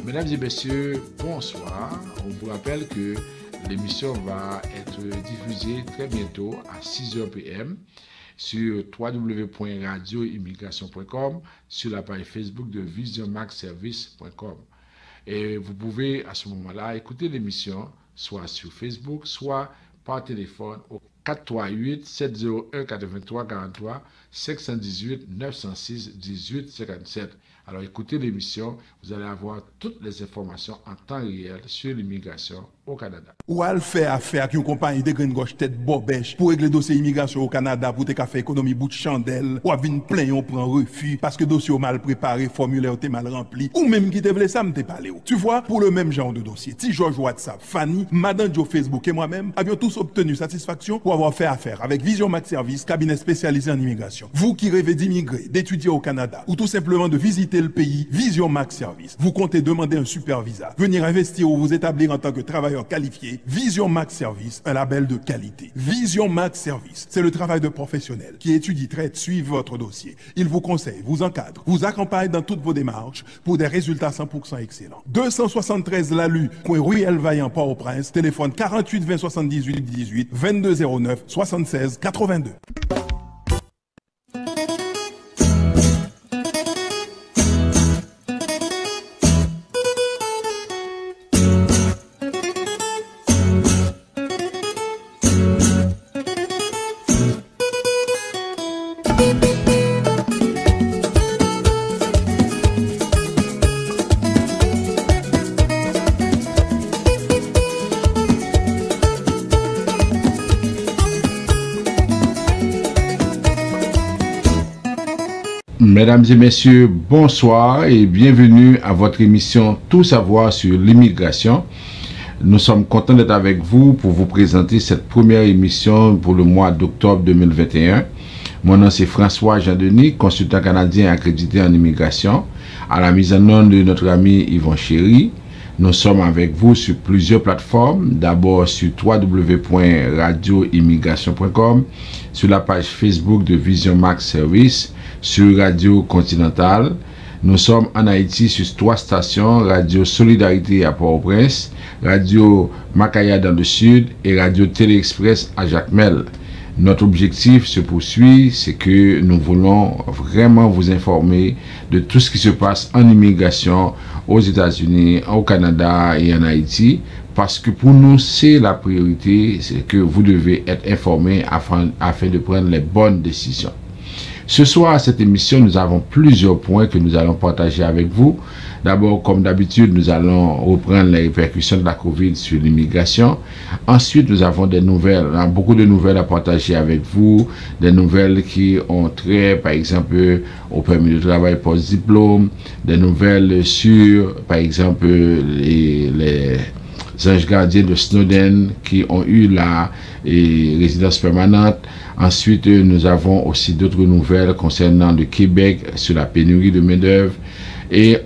Mesdames et messieurs, bonsoir. On vous rappelle que l'émission va être diffusée très bientôt à 6h PM sur www.radioimmigration.com, sur la page Facebook de visionmaxservice.com. Et vous pouvez à ce moment-là écouter l'émission soit sur Facebook, soit par téléphone au 438-701-8343, 518-906-1857. Alors écoutez l'émission, vous allez avoir toutes les informations en temps réel sur l'immigration au Canada. Ou à le faire affaire avec une compagnie de grande gauche tête bobèche pour régler le dossier immigration au Canada pour te faire économie bout de chandelle, ou à venir plein on prend refus parce que dossier mal préparé, formulaire t'es mal rempli, ou même qui te voulait ça me t'es parlé. Tu vois, pour le même genre de dossier, Ti George WhatsApp, Fanny, Madame Joe Facebook et moi-même avions tous obtenu satisfaction pour avoir fait affaire avec Vision Max Service, cabinet spécialisé en immigration. Vous qui rêvez d'immigrer, d'étudier au Canada ou tout simplement de visiter le pays, Vision Max Service. Vous comptez demander un super visa, venir investir ou vous établir en tant que travailleur qualifié, Vision Max Service, un label de qualité. Vision Max Service, c'est le travail de professionnels qui étudie, traite, suivent votre dossier. Il vous conseille, vous encadre, vous accompagne dans toutes vos démarches pour des résultats 100% excellents. 273 Lalu, coin Ruelle Vaillant, Port-au-Prince, téléphone 48 20 78 18 22 09 76 82. Mesdames et messieurs, bonsoir et bienvenue à votre émission Tout savoir sur l'immigration. Nous sommes contents d'être avec vous pour vous présenter cette première émission pour le mois d'octobre 2021. Mon nom c'est François Jean-Denis, consultant canadien accrédité en immigration, à la mise en onde de notre ami Yvon Chéry. Nous sommes avec vous sur plusieurs plateformes, d'abord sur www.radioimmigration.com, sur la page Facebook de Vision Max Service, sur Radio Continentale. Nous sommes en Haïti sur 3 stations, Radio Solidarité à Port-au-Prince, Radio Macaya dans le Sud et Radio Télé-Express à Jacmel. Notre objectif se poursuit, c'est que nous voulons vraiment vous informer de tout ce qui se passe en immigration aux États-Unis, au Canada et en Haïti, parce que pour nous, c'est la priorité, c'est que vous devez être informés afin de prendre les bonnes décisions. Ce soir, à cette émission, nous avons plusieurs points que nous allons partager avec vous. D'abord, comme d'habitude, nous allons reprendre les répercussions de la COVID sur l'immigration. Ensuite, nous avons des nouvelles, beaucoup de nouvelles à partager avec vous. Des nouvelles qui ont trait, par exemple, au permis de travail post-diplôme. Des nouvelles sur, par exemple, les anges gardiens de Snowden qui ont eu la résidence permanente. Ensuite, nous avons aussi d'autres nouvelles concernant le Québec sur la pénurie de main-d'œuvre. Et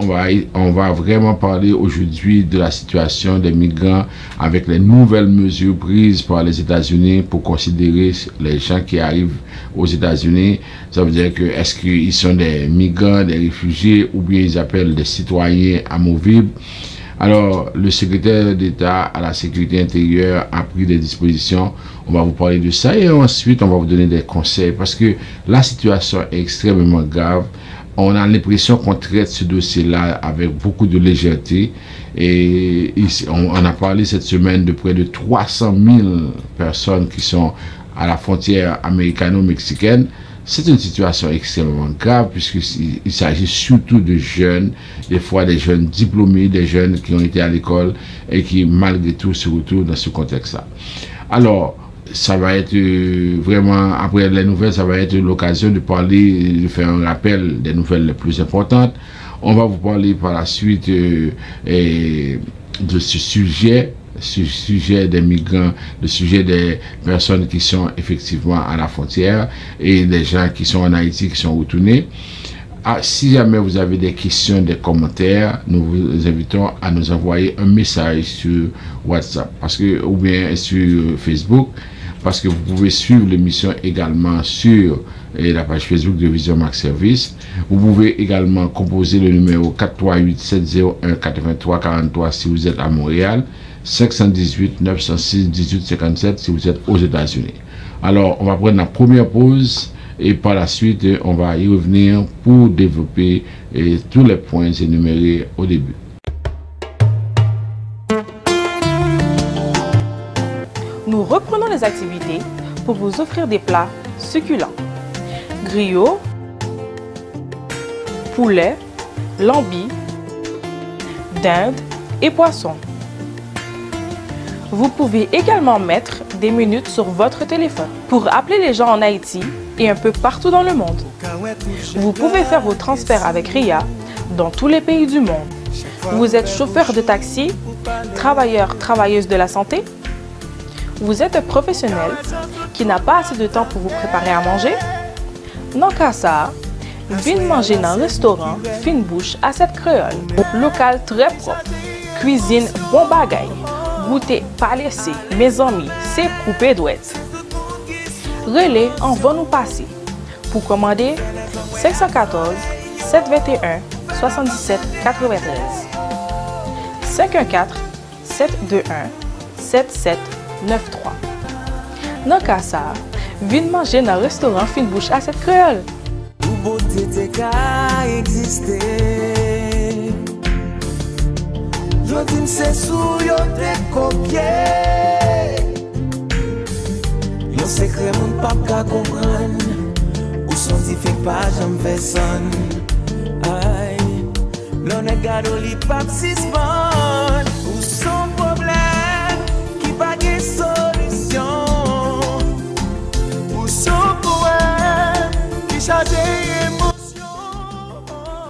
on va vraiment parler aujourd'hui de la situation des migrants avec les nouvelles mesures prises par les États-Unis pour considérer les gens qui arrivent aux États-Unis. Ça veut dire que est-ce qu'ils sont des migrants, des réfugiés ou bien ils appellent des citoyens amovibles. Alors, le secrétaire d'État à la sécurité intérieure a pris des dispositions. On va vous parler de ça et ensuite on va vous donner des conseils parce que la situation est extrêmement grave. On a l'impression qu'on traite ce dossier-là avec beaucoup de légèreté. Et on a parlé cette semaine de près de 300 000 personnes qui sont à la frontière américano-mexicaine. C'est une situation extrêmement grave puisqu'il s'agit surtout de jeunes, des fois des jeunes diplômés, des jeunes qui ont été à l'école et qui malgré tout se retrouvent dans ce contexte-là. Alors, ça va être vraiment, après les nouvelles, ça va être l'occasion de parler, de faire un rappel des nouvelles les plus importantes. On va vous parler par la suite de ce sujet sujet des migrants, le sujet des personnes qui sont effectivement à la frontière et des gens qui sont en Haïti, qui sont retournés. Si jamais vous avez des questions, des commentaires, nous vous invitons à nous envoyer un message sur WhatsApp ou bien sur Facebook, parce que vous pouvez suivre l'émission également sur la page Facebook de Vision Max Service. Vous pouvez également composer le numéro 438-701-8343 si vous êtes à Montréal, 518-906-1857 si vous êtes aux États-Unis. Alors, on va prendre la première pause. Et par la suite, on va y revenir pour développer tous les points énumérés au début. Nous reprenons les activités pour vous offrir des plats succulents. Griot, poulet, lambi, dinde et poisson. Vous pouvez également mettre des minutes sur votre téléphone pour appeler les gens en Haïti et un peu partout dans le monde. Vous pouvez faire vos transferts avec RIA dans tous les pays du monde. Vous êtes chauffeur de taxi, travailleuse de la santé. Vous êtes un professionnel qui n'a pas assez de temps pour vous préparer à manger. Non qu'à ça, venez manger dans un restaurant Fine Bouche à cette créole. Local très propre, cuisine bon bagaille, goûter pas laissé, mes amis, c'est coupé douette. Relais en va nous passer. Pour commander, 514 721 77 93 514 721 7793. Dans cas ça, viens manger dans le restaurant Fine Bouche à cette créole. Yo dim se sou yo te kopye. Yo sekre moun pap ka kompran. Ou son ti fek pa jam fe son. Ay, l'on e gado li pap sisman. Ou son problem ki pa ge solisyon. Ou son poème ki chage émotion.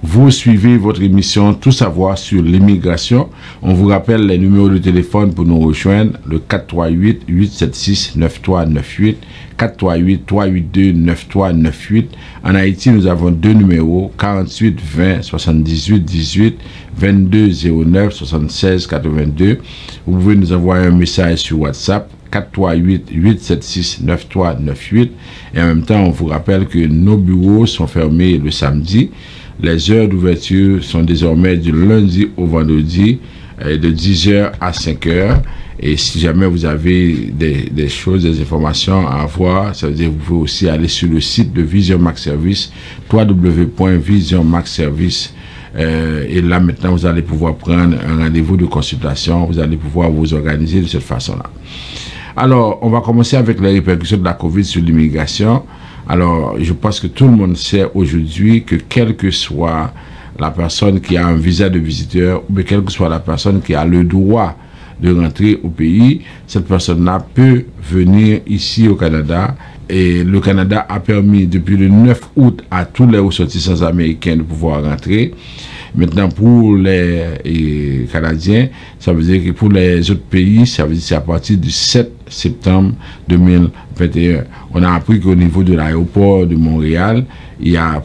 Vous suivez votre émission Tout savoir sur l'immigration. On vous rappelle les numéros de téléphone pour nous rejoindre, le 438-876-9398, 438-382-9398. En Haïti, nous avons deux numéros, 48 20 78 18, 22 09 76 82. Vous pouvez nous envoyer un message sur WhatsApp, 438-876-9398. Et en même temps, on vous rappelle que nos bureaux sont fermés le samedi. Les heures d'ouverture sont désormais du lundi au vendredi, de 10h à 5h. Et si jamais vous avez des choses, des informations à avoir, ça veut dire que vous pouvez aussi aller sur le site de Vision Max Service, www.visionmaxservice. Et là, maintenant, vous allez pouvoir prendre un rendez-vous de consultation. Vous allez pouvoir vous organiser de cette façon-là. Alors, on va commencer avec les répercussions de la COVID sur l'immigration. Alors, je pense que tout le monde sait aujourd'hui que quelle que soit la personne qui a un visa de visiteur, ou quelle que soit la personne qui a le droit de rentrer au pays, cette personne-là peut venir ici au Canada. Et le Canada a permis depuis le 9 août à tous les ressortissants américains de pouvoir rentrer. Maintenant, pour les Canadiens, ça veut dire que pour les autres pays, ça veut dire que c'est à partir du 7 septembre 2021. On a appris qu'au niveau de l'aéroport de Montréal, il y a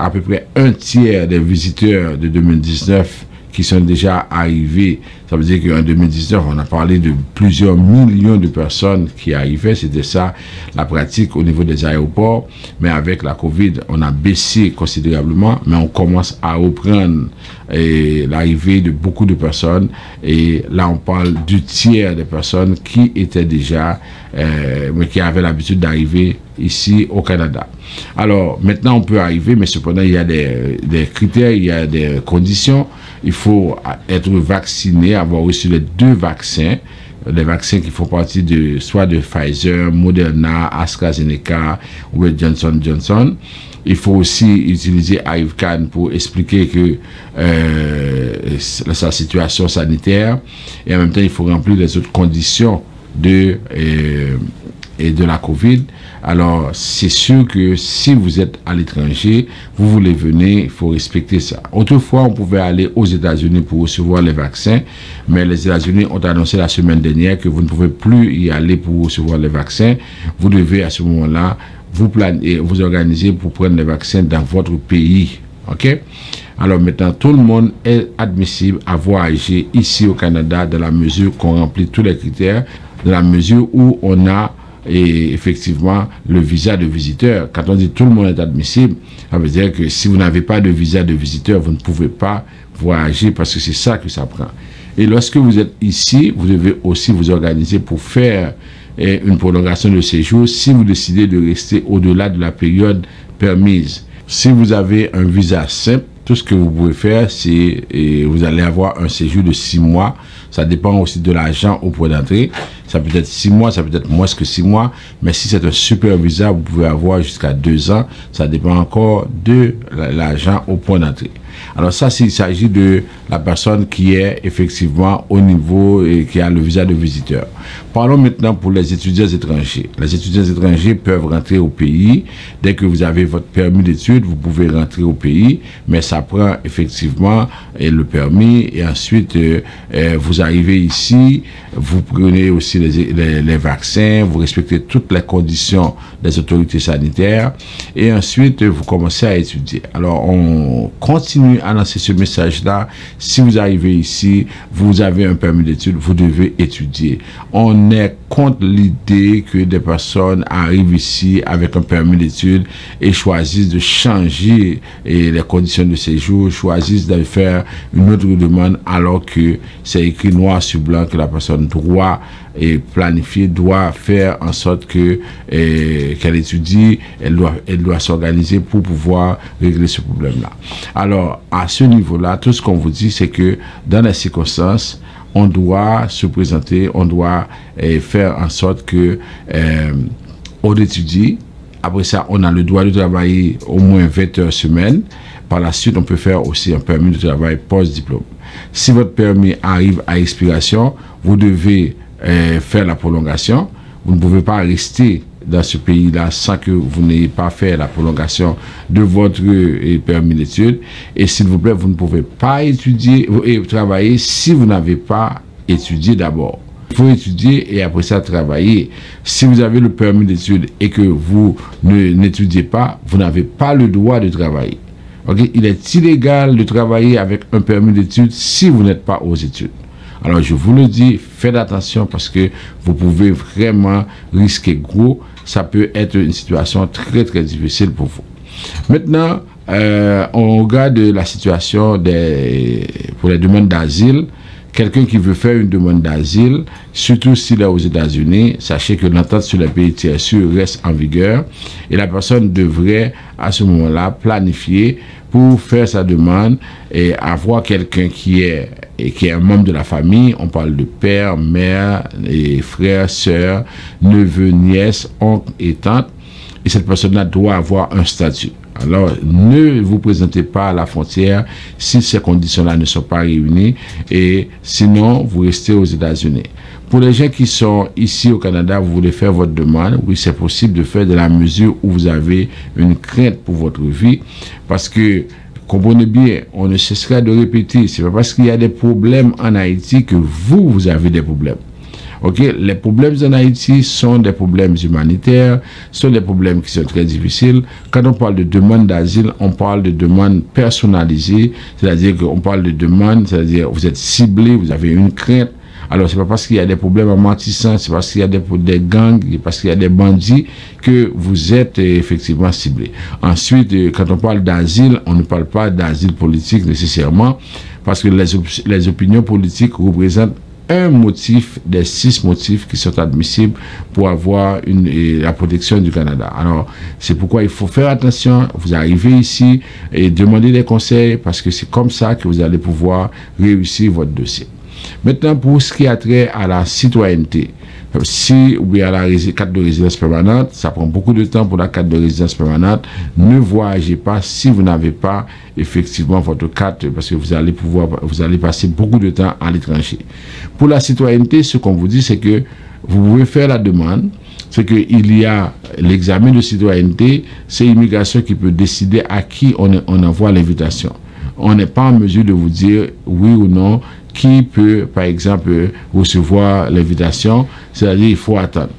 à peu près un tiers des visiteurs de 2019 qui sont déjà arrivés. Ça veut dire qu'en 2019, on a parlé de plusieurs millions de personnes qui arrivaient. C'était ça la pratique au niveau des aéroports. Mais avec la COVID, on a baissé considérablement. Mais on commence à reprendre l'arrivée de beaucoup de personnes. Et là, on parle du tiers des personnes qui étaient déjà, mais qui avaient l'habitude d'arriver ici au Canada. Alors, maintenant, on peut arriver, mais cependant, il y a des critères, il y a des conditions. Il faut être vacciné, avoir reçu les 2 vaccins, les vaccins qui font partie de soit de Pfizer, Moderna, AstraZeneca ou Johnson & Johnson. Il faut aussi utiliser AIVCAN pour expliquer que sa situation sanitaire, et en même temps il faut remplir les autres conditions de de la COVID. Alors, c'est sûr que si vous êtes à l'étranger, vous voulez venir, il faut respecter ça. Autrefois, on pouvait aller aux États-Unis pour recevoir les vaccins, mais les États-Unis ont annoncé la semaine dernière que vous ne pouvez plus y aller pour recevoir les vaccins. Vous devez à ce moment-là vous organiser pour prendre les vaccins dans votre pays. OK? Alors maintenant, tout le monde est admissible à voyager ici au Canada dans la mesure qu'on remplit tous les critères, dans la mesure où on a effectivement le visa de visiteur. Quand on dit tout le monde est admissible, ça veut dire que si vous n'avez pas de visa de visiteur, vous ne pouvez pas voyager parce que c'est ça que ça prend. Et lorsque vous êtes ici, vous devez aussi vous organiser pour faire une prolongation de séjour si vous décidez de rester au-delà de la période permise. Si vous avez un visa simple, tout ce que vous pouvez faire, c'est vous allez avoir un séjour de 6 mois. Ça dépend aussi de l'argent au point d'entrée. Ça peut être 6 mois, ça peut être moins que 6 mois. Mais si c'est un super visa, vous pouvez avoir jusqu'à 2 ans. Ça dépend encore de l'argent au point d'entrée. Alors ça, il s'agit de la personne qui est effectivement au niveau et qui a le visa de visiteur. Parlons maintenant pour les étudiants étrangers. Les étudiants étrangers peuvent rentrer au pays. Dès que vous avez votre permis d'études, vous pouvez rentrer au pays. Mais ça prend effectivement le permis. Et ensuite, vous arrivez ici, vous prenez aussi les vaccins, vous respectez toutes les conditions des autorités sanitaires. Et ensuite, vous commencez à étudier. Alors, on continue à lancer ce message-là. Si vous arrivez ici, vous avez un permis d'études, vous devez étudier. On est contre l'idée que des personnes arrivent ici avec un permis d'études et choisissent de changer les conditions de séjour, choisissent de faire une autre demande alors que c'est écrit noir sur blanc que la personne doit planifier, doit faire en sorte que qu'elle étudie, elle doit s'organiser pour pouvoir régler ce problème-là. Alors, à ce niveau-là, tout ce qu'on vous dit, c'est que dans les circonstances, on doit se présenter, on doit faire en sorte que on étudie. Après ça, on a le droit de travailler au moins 20 heures semaine. Par la suite, on peut faire aussi un permis de travail post-diplôme. Si votre permis arrive à expiration, vous devez faire la prolongation. Vous ne pouvez pas rester dans ce pays-là sans que vous n'ayez pas fait la prolongation de votre permis d'études. Et s'il vous plaît, vous ne pouvez pas étudier et travailler si vous n'avez pas étudié d'abord. Il faut étudier et après ça travailler. Si vous avez le permis d'études et que vous n'étudiez pas, vous n'avez pas le droit de travailler. Okay? Il est illégal de travailler avec un permis d'études si vous n'êtes pas aux études. Alors je vous le dis, faites attention parce que vous pouvez vraiment risquer gros. Ça peut être une situation très très difficile pour vous. Maintenant, on regarde la situation pour les demandes d'asile. Quelqu'un qui veut faire une demande d'asile, surtout s'il est aux États-Unis, sachez que l'entente sur les pays tiers sûrs reste en vigueur et la personne devrait à ce moment-là planifier pour faire sa demande et avoir quelqu'un qui est un membre de la famille. On parle de père, mère, et frère, sœur, neveu, nièce, oncle et tante. Et cette personne-là doit avoir un statut. Alors, ne vous présentez pas à la frontière si ces conditions-là ne sont pas réunies et sinon, vous restez aux États-Unis. Pour les gens qui sont ici au Canada, vous voulez faire votre demande, oui, c'est possible de faire dans la mesure où vous avez une crainte pour votre vie parce que, comprenez bien, on ne cessera de répéter, c'est pas parce qu'il y a des problèmes en Haïti que vous avez des problèmes. Okay? Les problèmes en Haïti sont des problèmes humanitaires, sont des problèmes qui sont très difficiles. Quand on parle de demande d'asile, on parle de demande personnalisée, c'est-à-dire qu'on parle de demande, c'est-à-dire vous êtes ciblé, vous avez une crainte. Alors, c'est pas parce qu'il y a des problèmes en mentissant, c'est parce qu'il y a des gangs, c'est parce qu'il y a des bandits que vous êtes effectivement ciblé. Ensuite, quand on parle d'asile, on ne parle pas d'asile politique nécessairement, parce que les opinions politiques représentent un motif des 6 motifs qui sont admissibles pour avoir la protection du Canada. Alors, c'est pourquoi il faut faire attention. Vous arrivez ici et demandez des conseils parce que c'est comme ça que vous allez pouvoir réussir votre dossier. Maintenant, pour ce qui a trait à la citoyenneté, si ou bien à la carte de résidence permanente, ça prend beaucoup de temps pour la carte de résidence permanente. Ne voyagez pas si vous n'avez pas effectivement votre carte parce que vous allez passer beaucoup de temps à l'étranger. Pour la citoyenneté, ce qu'on vous dit, c'est que vous pouvez faire la demande c'est qu'il y a l'examen de citoyenneté, c'est l'immigration qui peut décider à qui on envoie l'invitation. On n'est pas en mesure de vous dire oui ou non qui peut, par exemple, recevoir l'invitation, c'est-à-dire il faut attendre.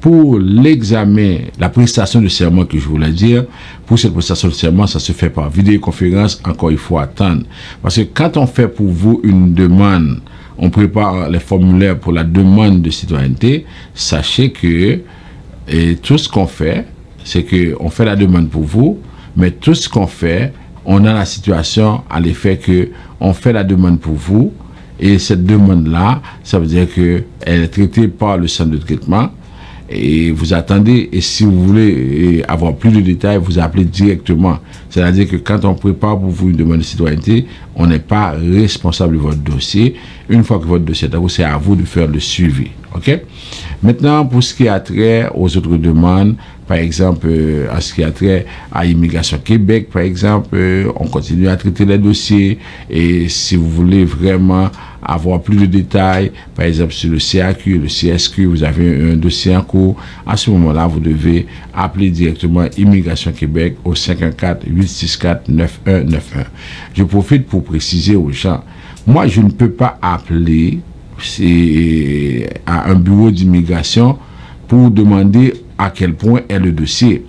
Pour l'examen, la prestation de serment que je voulais dire, pour cette prestation de serment, ça se fait par vidéoconférence, encore il faut attendre. Parce que quand on fait pour vous une demande, on prépare les formulaires pour la demande de citoyenneté, sachez que tout ce qu'on fait, c'est qu'on fait la demande pour vous, mais tout ce qu'on fait, on a la situation à l'effet que on fait la demande pour vous, et cette demande-là, ça veut dire qu'elle est traitée par le centre de traitement, et vous attendez, et si vous voulez avoir plus de détails, vous appelez directement. C'est-à-dire que quand on prépare pour vous une demande de citoyenneté, on n'est pas responsable de votre dossier. Une fois que votre dossier est à vous, c'est à vous de faire le suivi. OK? Maintenant, pour ce qui a trait aux autres demandes, par exemple, à ce qui a trait à Immigration Québec, par exemple, on continue à traiter les dossiers, et si vous voulez vraiment avoir plus de détails, par exemple sur le CAQ, le CSQ, vous avez un dossier en cours, à ce moment-là, vous devez appeler directement Immigration Québec au 514-864-9191. Je profite pour préciser aux gens, moi je ne peux pas appeler à un bureau d'immigration pour demander à quel point est le dossier.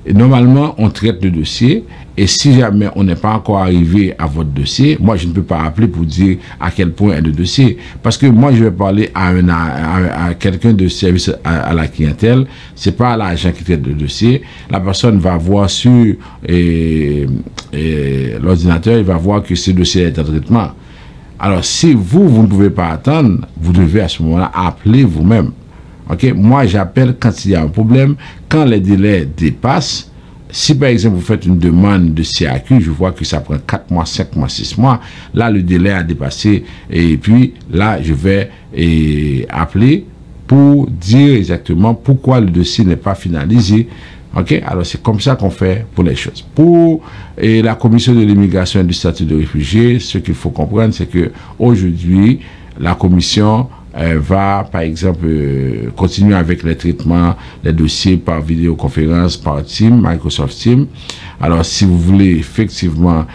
Et normalement, on traite le dossier, et si jamais on n'est pas encore arrivé à votre dossier, moi je ne peux pas appeler pour dire à quel point est le dossier, parce que moi je vais parler à quelqu'un de service à la clientèle, c'est pas l'agent qui traite le dossier. La personne va voir sur l'ordinateur, il va voir que ce dossier est en traitement. Alors si vous ne pouvez pas attendre, vous devez à ce moment-là appeler vous-même. Okay? Moi, j'appelle quand il y a un problème, quand les délais dépassent. Si par exemple vous faites une demande de CAQ, je vois que ça prend 4 mois, 5 mois, 6 mois, là le délai a dépassé, et puis là je vais appeler pour dire exactement pourquoi le dossier n'est pas finalisé. Ok, alors c'est comme ça qu'on fait pour les choses. Pour la commission de l'immigration et du statut de réfugié, ce qu'il faut comprendre, c'est que aujourd'hui la commission va, par exemple, continuer avec les traitements, les dossiers par vidéoconférence, par Teams, Microsoft Teams. Alors, si vous voulez effectivement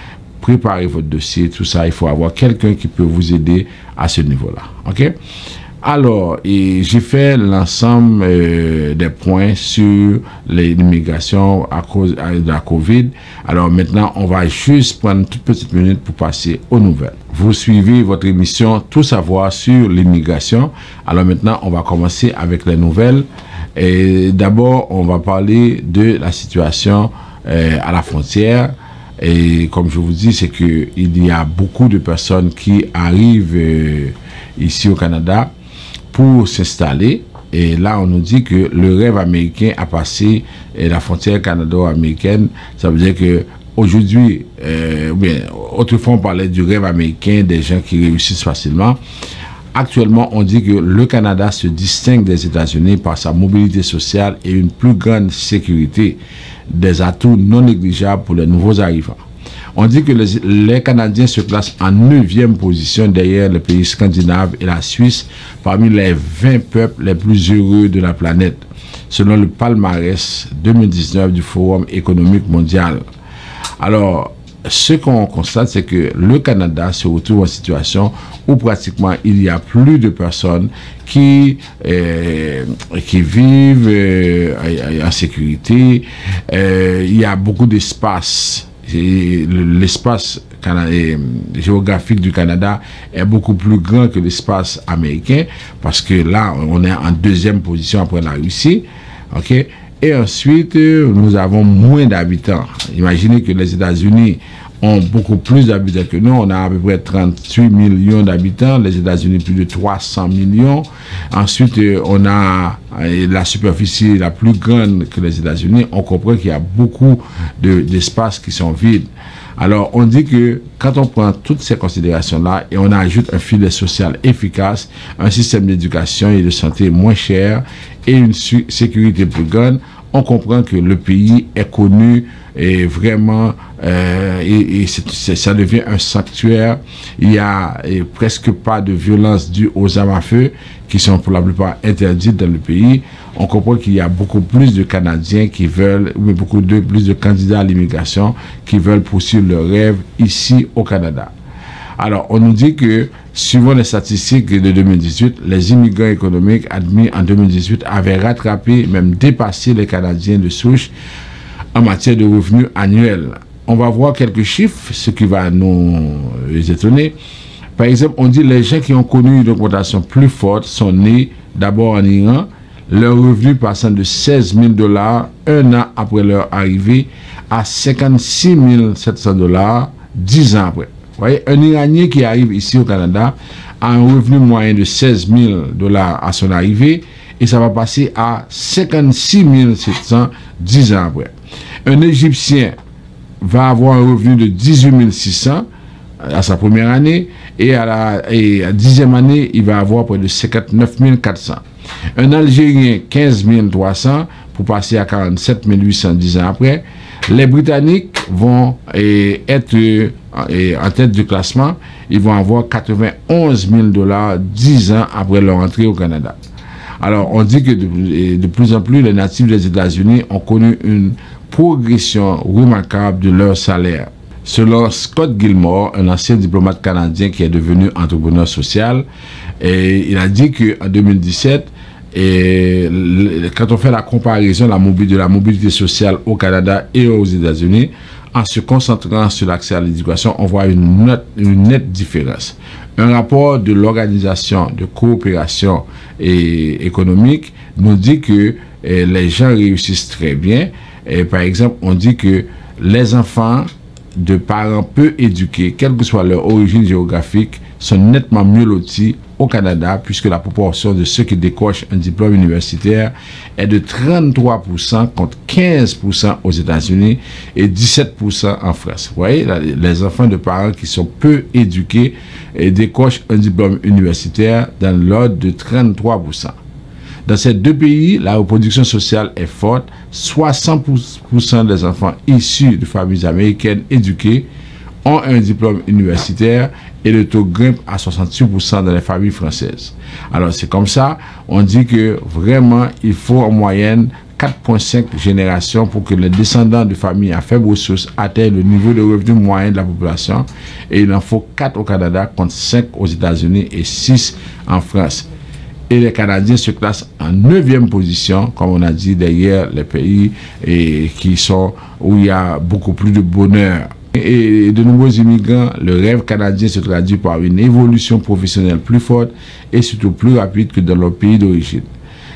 préparer votre dossier, tout ça, il faut avoir quelqu'un qui peut vous aider à ce niveau-là. OK? Alors, j'ai fait l'ensemble des points sur l'immigration à cause de la COVID. Alors maintenant, on va juste prendre une toute petite minute pour passer aux nouvelles. Vous suivez votre émission Tout savoir sur l'immigration. Alors maintenant, on va commencer avec les nouvelles. Et d'abord, on va parler de la situation à la frontière. Et comme je vous dis, c'est que il y a beaucoup de personnes qui arrivent ici au Canada pour s'installer, et là on nous dit que le rêve américain a passé la frontière canado-américaine. Ça veut dire que aujourd'hui, autrefois on parlait du rêve américain, des gens qui réussissent facilement. Actuellement, on dit que le Canada se distingue des États-Unis par sa mobilité sociale et une plus grande sécurité, des atouts non négligeables pour les nouveaux arrivants. On dit que les Canadiens se classent en 9e position derrière les pays scandinaves et la Suisse parmi les 20 peuples les plus heureux de la planète, selon le palmarès 2019 du Forum économique mondial. Alors, ce qu'on constate, c'est que le Canada se retrouve en situation où pratiquement il y a plus de personnes qui vivent en sécurité. Il y a beaucoup d'espace. L'espace géographique du Canada est beaucoup plus grand que l'espace américain, parce que là on est en 2e position après la Russie. Ok, et ensuite nous avons moins d'habitants. Imaginez que les États-Unis ont beaucoup plus d'habitants que nous. On a à peu près 38 millions d'habitants, les États-Unis plus de 300 millions. Ensuite, on a la superficie la plus grande que les États-Unis. On comprend qu'il y a beaucoup d'espaces qui sont vides. Alors, on dit que quand on prend toutes ces considérations-là et on ajoute un filet social efficace, un système d'éducation et de santé moins cher et une sécurité plus grande, on comprend que le pays est connu et vraiment, ça devient un sanctuaire. Il y a presque pas de violence due aux armes à feu. qui sont pour la plupart interdites dans le pays, on comprend qu'il y a beaucoup plus de Canadiens qui veulent, ou plus de candidats à l'immigration qui veulent poursuivre leur rêve ici au Canada. Alors, on nous dit que, suivant les statistiques de 2018, les immigrants économiques admis en 2018 avaient rattrapé, même dépassé les Canadiens de souche en matière de revenus annuels. On va voir quelques chiffres, ce qui va nous étonner. Par exemple, on dit que les gens qui ont connu une augmentation plus forte sont nés d'abord en Iran, leur revenu passant de 16 000 $ un an après leur arrivée à 56 700 $ 10 ans après. Vous voyez, un Iranien qui arrive ici au Canada a un revenu moyen de 16 000 $ à son arrivée et ça va passer à 56 700 10 ans après. Un Égyptien va avoir un revenu de 18 600 à sa première année et à la 10e année, il va avoir près de 59 400. Un Algérien, 15 300 pour passer à 47 800 10 ans après. Les Britanniques vont être en tête du classement. Ils vont avoir 91 000 $ 10 ans après leur entrée au Canada. Alors, on dit que de plus en plus, les natifs des États-Unis ont connu une progression remarquable de leur salaire. Selon Scott Gilmore, un ancien diplomate canadien qui est devenu entrepreneur social, et il a dit qu'en 2017, quand on fait la comparaison de la mobilité sociale au Canada et aux États-Unis, en se concentrant sur l'accès à l'éducation, on voit une nette différence. Un rapport de l'Organisation de coopération économique nous dit que les gens réussissent très bien. Et par exemple, on dit que les enfants de parents peu éduqués, quelle que soit leur origine géographique, sont nettement mieux lotis au Canada, puisque la proportion de ceux qui décrochent un diplôme universitaire est de 33% contre 15% aux États-Unis et 17% en France. Vous voyez, les enfants de parents qui sont peu éduqués décrochent un diplôme universitaire dans l'ordre de 33%. Dans ces deux pays, la reproduction sociale est forte. 60% des enfants issus de familles américaines éduquées ont un diplôme universitaire et le taux grimpe à 68% dans les familles françaises. Alors c'est comme ça, on dit que vraiment il faut en moyenne 4,5 générations pour que les descendants de familles à faibles ressources atteignent le niveau de revenu moyen de la population, et il en faut 4 au Canada contre 5 aux États-Unis et 6 en France. Et les Canadiens se classent en 9e position, comme on a dit, derrière les pays où il y a beaucoup plus de bonheur. Et de nombreux immigrants, le rêve canadien se traduit par une évolution professionnelle plus forte et surtout plus rapide que dans leur pays d'origine.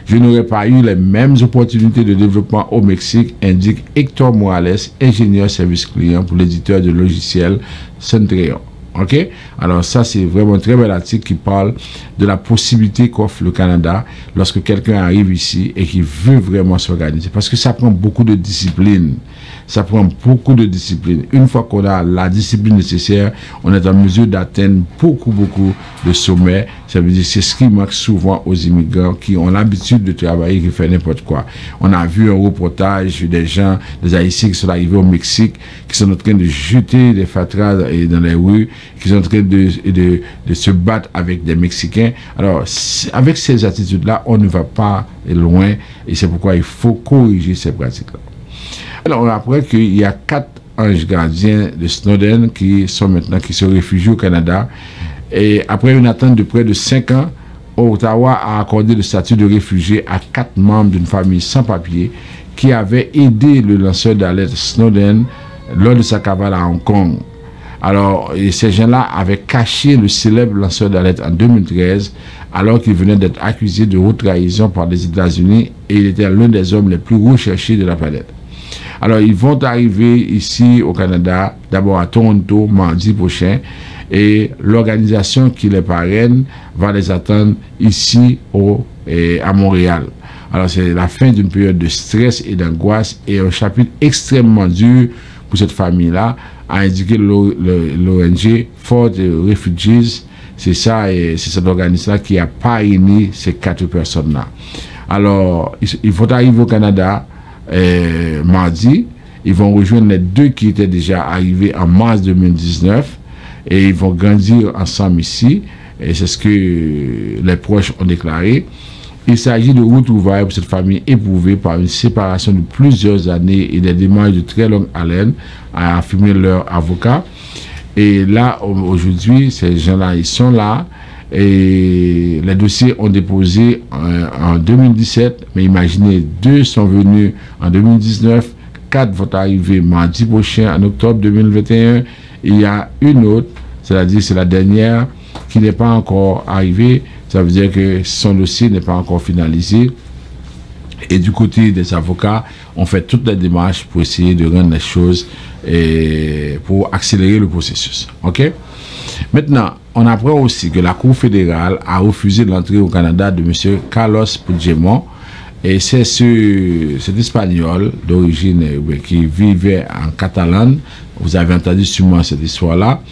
Je n'aurais pas eu les mêmes opportunités de développement au Mexique, indique Hector Morales, ingénieur service client pour l'éditeur de logiciels Centreon. Ok? Alors ça, c'est vraiment un très bel article qui parle de la possibilité qu'offre le Canada lorsque quelqu'un arrive ici et qui veut vraiment s'organiser. Parce que ça prend beaucoup de discipline. Ça prend beaucoup de discipline. Une fois qu'on a la discipline nécessaire, on est en mesure d'atteindre beaucoup de sommets. Ça veut dire c'est ce qui manque souvent aux immigrants qui ont l'habitude de travailler, qui font n'importe quoi. On a vu un reportage des gens, des Haïtiens qui sont arrivés au Mexique, qui sont en train de jeter des fatras dans les rues, qui sont en train de se battre avec des Mexicains. Alors, avec ces attitudes-là, on ne va pas loin et c'est pourquoi il faut corriger ces pratiques-là. Alors, on apprend qu'il y a 4 anges gardiens de Snowden qui se réfugient au Canada. Et après une attente de près de 5 ans, Ottawa a accordé le statut de réfugié à 4 membres d'une famille sans papier qui avaient aidé le lanceur d'alerte Snowden lors de sa cavale à Hong Kong. Alors, ces gens-là avaient caché le célèbre lanceur d'alerte en 2013, alors qu'il venait d'être accusé de haute trahison par les États-Unis et il était l'un des hommes les plus recherchés de la planète. Alors, ils vont arriver ici au Canada, d'abord à Toronto, mardi prochain, et l'organisation qui les parraine va les attendre ici à Montréal. Alors, c'est la fin d'une période de stress et d'angoisse et un chapitre extrêmement dur pour cette famille-là, a indiqué l'ONG For the Refugees. C'est ça, et c'est cet organisme-là qui a parrainé ces 4 personnes-là. Alors, ils vont arriver au Canada mardi. Ils vont rejoindre les 2 qui étaient déjà arrivés en mars 2019 et ils vont grandir ensemble ici. Et c'est ce que les proches ont déclaré. Il s'agit de retrouvailles pour cette famille éprouvée par une séparation de plusieurs années et des démarches de très longue haleine, a affirmé leur avocat. Et là, aujourd'hui, ces gens-là, ils sont là. Et les dossiers ont déposé en 2017, mais imaginez, 2 sont venus en 2019, 4 vont arriver mardi prochain, en octobre 2021. Il y a une autre, c'est-à-dire c'est la dernière, qui n'est pas encore arrivée. Ça veut dire que son dossier n'est pas encore finalisé. Et du côté des avocats, on fait toutes les démarches pour essayer de rendre les choses et pour accélérer le processus. OK? Maintenant, on apprend aussi que la Cour fédérale a refusé l'entrée au Canada de M. Carlos Puigdemont. Et c'est cet Espagnol d'origine qui vivait en Catalogne. Vous avez entendu sûrement cette histoire-là.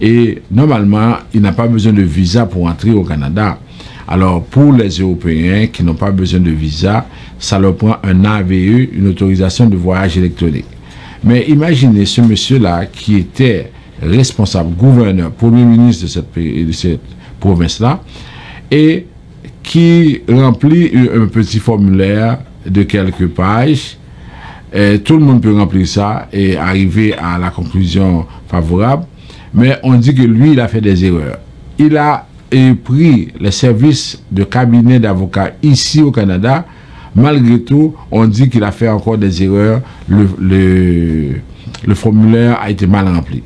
Et normalement, il n'a pas besoin de visa pour entrer au Canada. Alors, pour les Européens qui n'ont pas besoin de visa, ça leur prend un AVE, une autorisation de voyage électronique. Mais imaginez ce monsieur-là qui était responsable, gouverneur, premier ministre de cette province-là, et qui remplit un petit formulaire de quelques pages. Et tout le monde peut remplir ça et arriver à la conclusion favorable. Mais on dit que lui, il a fait des erreurs. Il a pris les services de cabinet d'avocats ici au Canada. Malgré tout, on dit qu'il a fait encore des erreurs. Le formulaire a été mal rempli.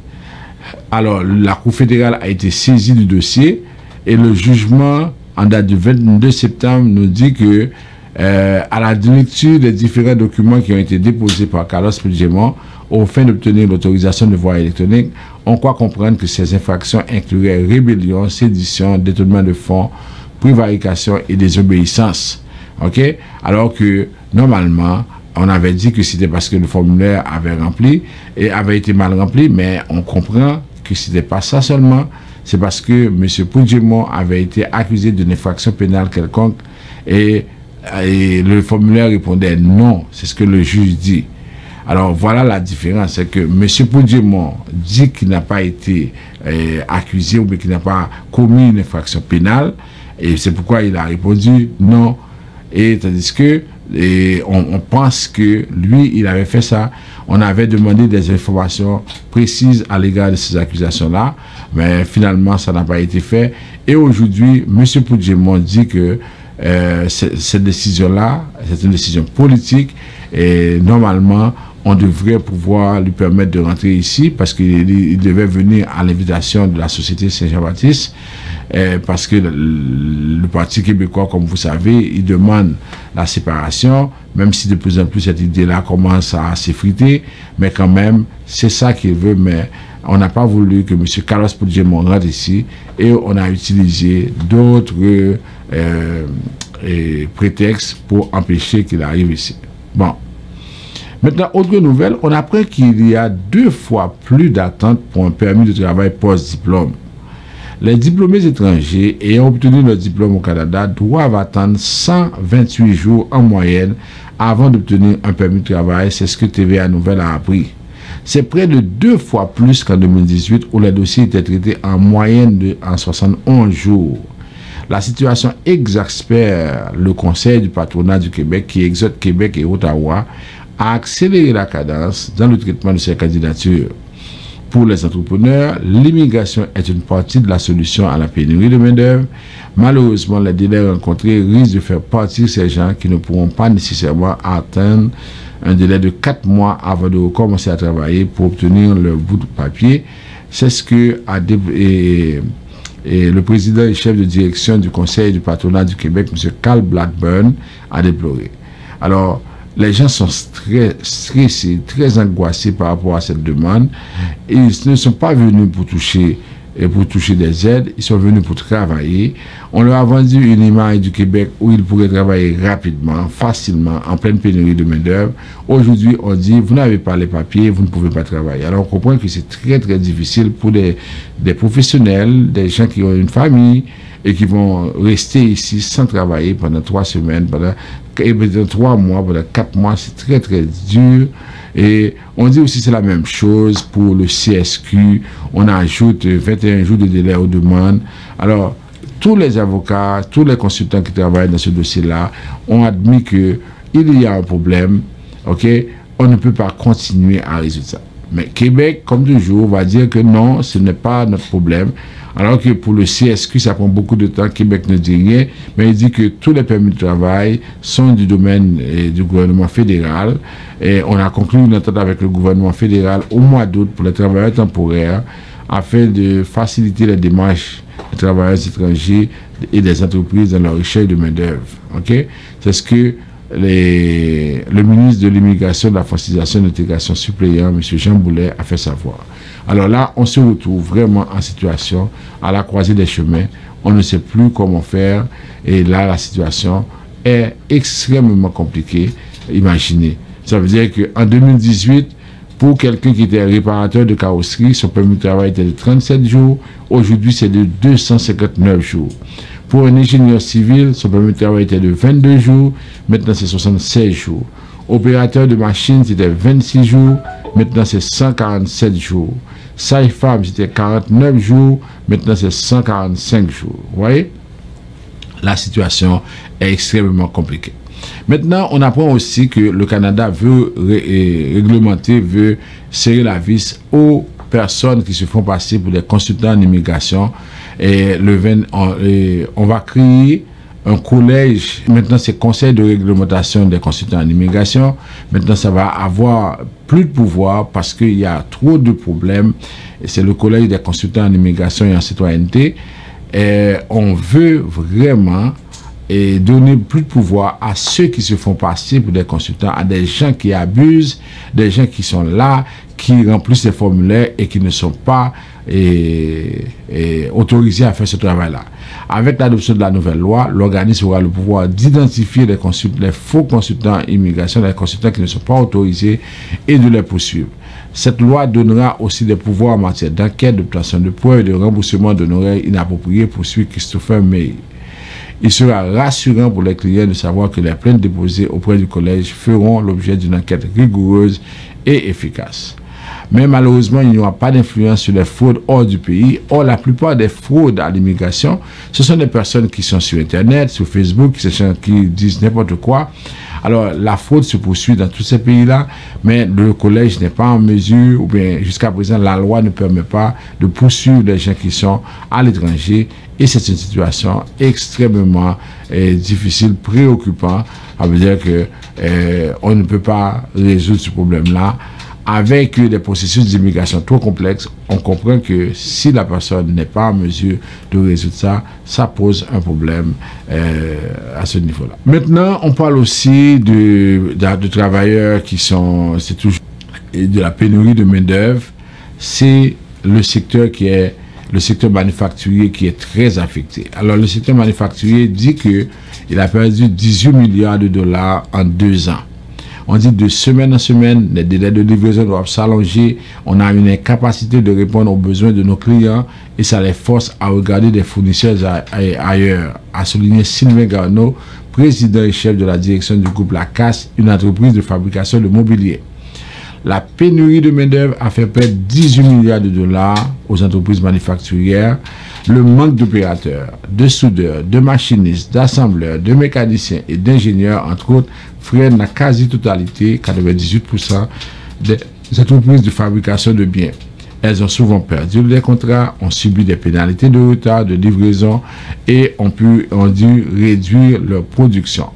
Alors, la Cour fédérale a été saisie du dossier et le jugement en date du 22 septembre nous dit que à la lecture des différents documents qui ont été déposés par Carlos Puigdemont au fin d'obtenir l'autorisation de voie électronique, on croit comprendre que ces infractions incluraient rébellion, sédition, détournement de fonds, prévarication et désobéissance. OK? Alors que normalement, on avait dit que c'était parce que le formulaire avait été mal rempli, mais on comprend que ce n'était pas ça seulement. C'est parce que M. Puigdemont avait été accusé d'une infraction pénale quelconque et le formulaire répondait non. C'est ce que le juge dit. Alors voilà la différence, c'est que M. Puigdemont dit qu'il n'a pas été accusé ou qu'il n'a pas commis une infraction pénale et c'est pourquoi il a répondu non. Et tandis que on pense que lui, il avait fait ça. On avait demandé des informations précises à l'égard de ces accusations-là, mais finalement, ça n'a pas été fait. Et aujourd'hui, M. Puigdemont dit que cette décision-là, c'est une décision politique et normalement, on devrait pouvoir lui permettre de rentrer ici parce qu'il devait venir à l'invitation de la Société Saint-Jean-Baptiste parce que le Parti québécois, comme vous savez, il demande la séparation, même si de plus en plus cette idée-là commence à s'effriter, mais quand même, c'est ça qu'il veut, mais on n'a pas voulu que M. Carlos Puigdemont rentre ici et on a utilisé d'autres prétextes pour empêcher qu'il arrive ici. Bon. Maintenant, autre nouvelle, on apprend qu'il y a 2 fois plus d'attente pour un permis de travail post-diplôme. Les diplômés étrangers ayant obtenu leur diplôme au Canada doivent attendre 128 jours en moyenne avant d'obtenir un permis de travail. C'est ce que TVA Nouvelle a appris. C'est près de 2 fois plus qu'en 2018 où les dossiers étaient traités en moyenne en 71 jours. La situation exaspère le Conseil du patronat du Québec qui exhorte Québec et Ottawa à accélérer la cadence dans le traitement de ces candidatures. Pour les entrepreneurs, l'immigration est une partie de la solution à la pénurie de main-d'œuvre. Malheureusement, les délais rencontrés risquent de faire partir ces gens qui ne pourront pas nécessairement atteindre un délai de 4 mois avant de recommencer à travailler pour obtenir leur bout de papier. C'est ce que le président et chef de direction du Conseil du patronat du Québec, M. Carl Blackburn, a déploré. Alors, les gens sont très stressés, très angoissés par rapport à cette demande. Et ils ne sont pas venus pour toucher des aides, ils sont venus pour travailler. On leur a vendu une image du Québec où ils pourraient travailler rapidement, facilement, en pleine pénurie de main-d'œuvre. Aujourd'hui, on dit, vous n'avez pas les papiers, vous ne pouvez pas travailler. Alors, on comprend que c'est très, très difficile pour des professionnels, des gens qui ont une famille et qui vont rester ici sans travailler pendant 3 semaines, pendant 3 mois, pendant 4 mois. C'est très, très dur. Et on dit aussi c'est la même chose pour le CSQ. On ajoute 21 jours de délai aux demandes. Alors, tous les avocats, tous les consultants qui travaillent dans ce dossier-là ont admis qu'il y a un problème, ok? On ne peut pas continuer à résoudre ça. Mais Québec, comme toujours, va dire que non, ce n'est pas notre problème. Alors que pour le CSQ, ça prend beaucoup de temps. Québec ne dit rien, mais il dit que tous les permis de travail sont du domaine du gouvernement fédéral. Et on a conclu une entente avec le gouvernement fédéral au mois d'août pour les travailleurs temporaires afin de faciliter les démarches des travailleurs étrangers et des entreprises dans leur recherche de main-d'œuvre. Okay? C'est ce que le ministre de l'Immigration, de la Francisation et de l'Intégration suppléant, M. Jean Boulet, a fait savoir. Alors là, on se retrouve vraiment en situation à la croisée des chemins. On ne sait plus comment faire. Et là, la situation est extrêmement compliquée. Imaginez. Ça veut dire qu'en 2018, pour quelqu'un qui était réparateur de carrosserie, son permis de travail était de 37 jours. Aujourd'hui, c'est de 259 jours. Pour un ingénieur civil, son permis de travail était de 22 jours. Maintenant, c'est 76 jours. Opérateur de machine, c'était 26 jours. Maintenant, c'est 147 jours. Sage-femme, c'était 49 jours. Maintenant, c'est 145 jours. Vous voyez? La situation est extrêmement compliquée. Maintenant, on apprend aussi que le Canada veut réglementer, veut serrer la vis aux personnes qui se font passer pour des consultants en immigration. Et on va créer un collège. Maintenant, c'est conseil de réglementation des consultants en immigration. Maintenant, ça va avoir plus de pouvoir parce qu'il y a trop de problèmes. C'est le collège des consultants en immigration et en citoyenneté. Et on veut vraiment donner plus de pouvoir à ceux qui se font passer pour des consultants, à des gens qui abusent, des gens qui sont là, qui remplissent les formulaires et qui ne sont pas autorisés à faire ce travail-là. Avec l'adoption de la nouvelle loi, l'organisme aura le pouvoir d'identifier les faux consultants immigration, les consultants qui ne sont pas autorisés et de les poursuivre. Cette loi donnera aussi des pouvoirs en matière d'enquête, d'obtention de preuves et de remboursement d'honoraires inappropriés poursuivre Christopher May. Il sera rassurant pour les clients de savoir que les plaintes déposées auprès du collège feront l'objet d'une enquête rigoureuse et efficace. Mais malheureusement, il n'y aura pas d'influence sur les fraudes hors du pays. Or, la plupart des fraudes à l'immigration, ce sont des personnes qui sont sur Internet, sur Facebook, qui disent n'importe quoi. Alors, la fraude se poursuit dans tous ces pays-là, mais le collège n'est pas en mesure, ou bien jusqu'à présent, la loi ne permet pas de poursuivre les gens qui sont à l'étranger. Et c'est une situation extrêmement difficile, préoccupante. Ça veut dire qu'on ne peut pas résoudre ce problème-là. Avec des processus d'immigration trop complexes, on comprend que si la personne n'est pas en mesure de résoudre ça, ça pose un problème à ce niveau-là. Maintenant, on parle aussi de travailleurs qui sont, c'est toujours de la pénurie de main-d'œuvre. C'est le secteur qui est le secteur manufacturier qui est très affecté. Alors, le secteur manufacturier dit qu'il a perdu 18 milliards de dollars en 2 ans. On dit de semaine en semaine, les délais de livraison doivent s'allonger. On a une incapacité de répondre aux besoins de nos clients et ça les force à regarder des fournisseurs ailleurs, a souligné Sylvain Garneau, président et chef de la direction du groupe La Casse, une entreprise de fabrication de mobilier. La pénurie de main-d'œuvre a fait perdre 18 milliards de dollars aux entreprises manufacturières. Le manque d'opérateurs, de soudeurs, de machinistes, d'assembleurs, de mécaniciens et d'ingénieurs, entre autres, freine la quasi-totalité, 98% des entreprises de fabrication de biens. Elles ont souvent perdu les contrats, ont subi des pénalités de retard, de livraison et ont dû réduire leur production.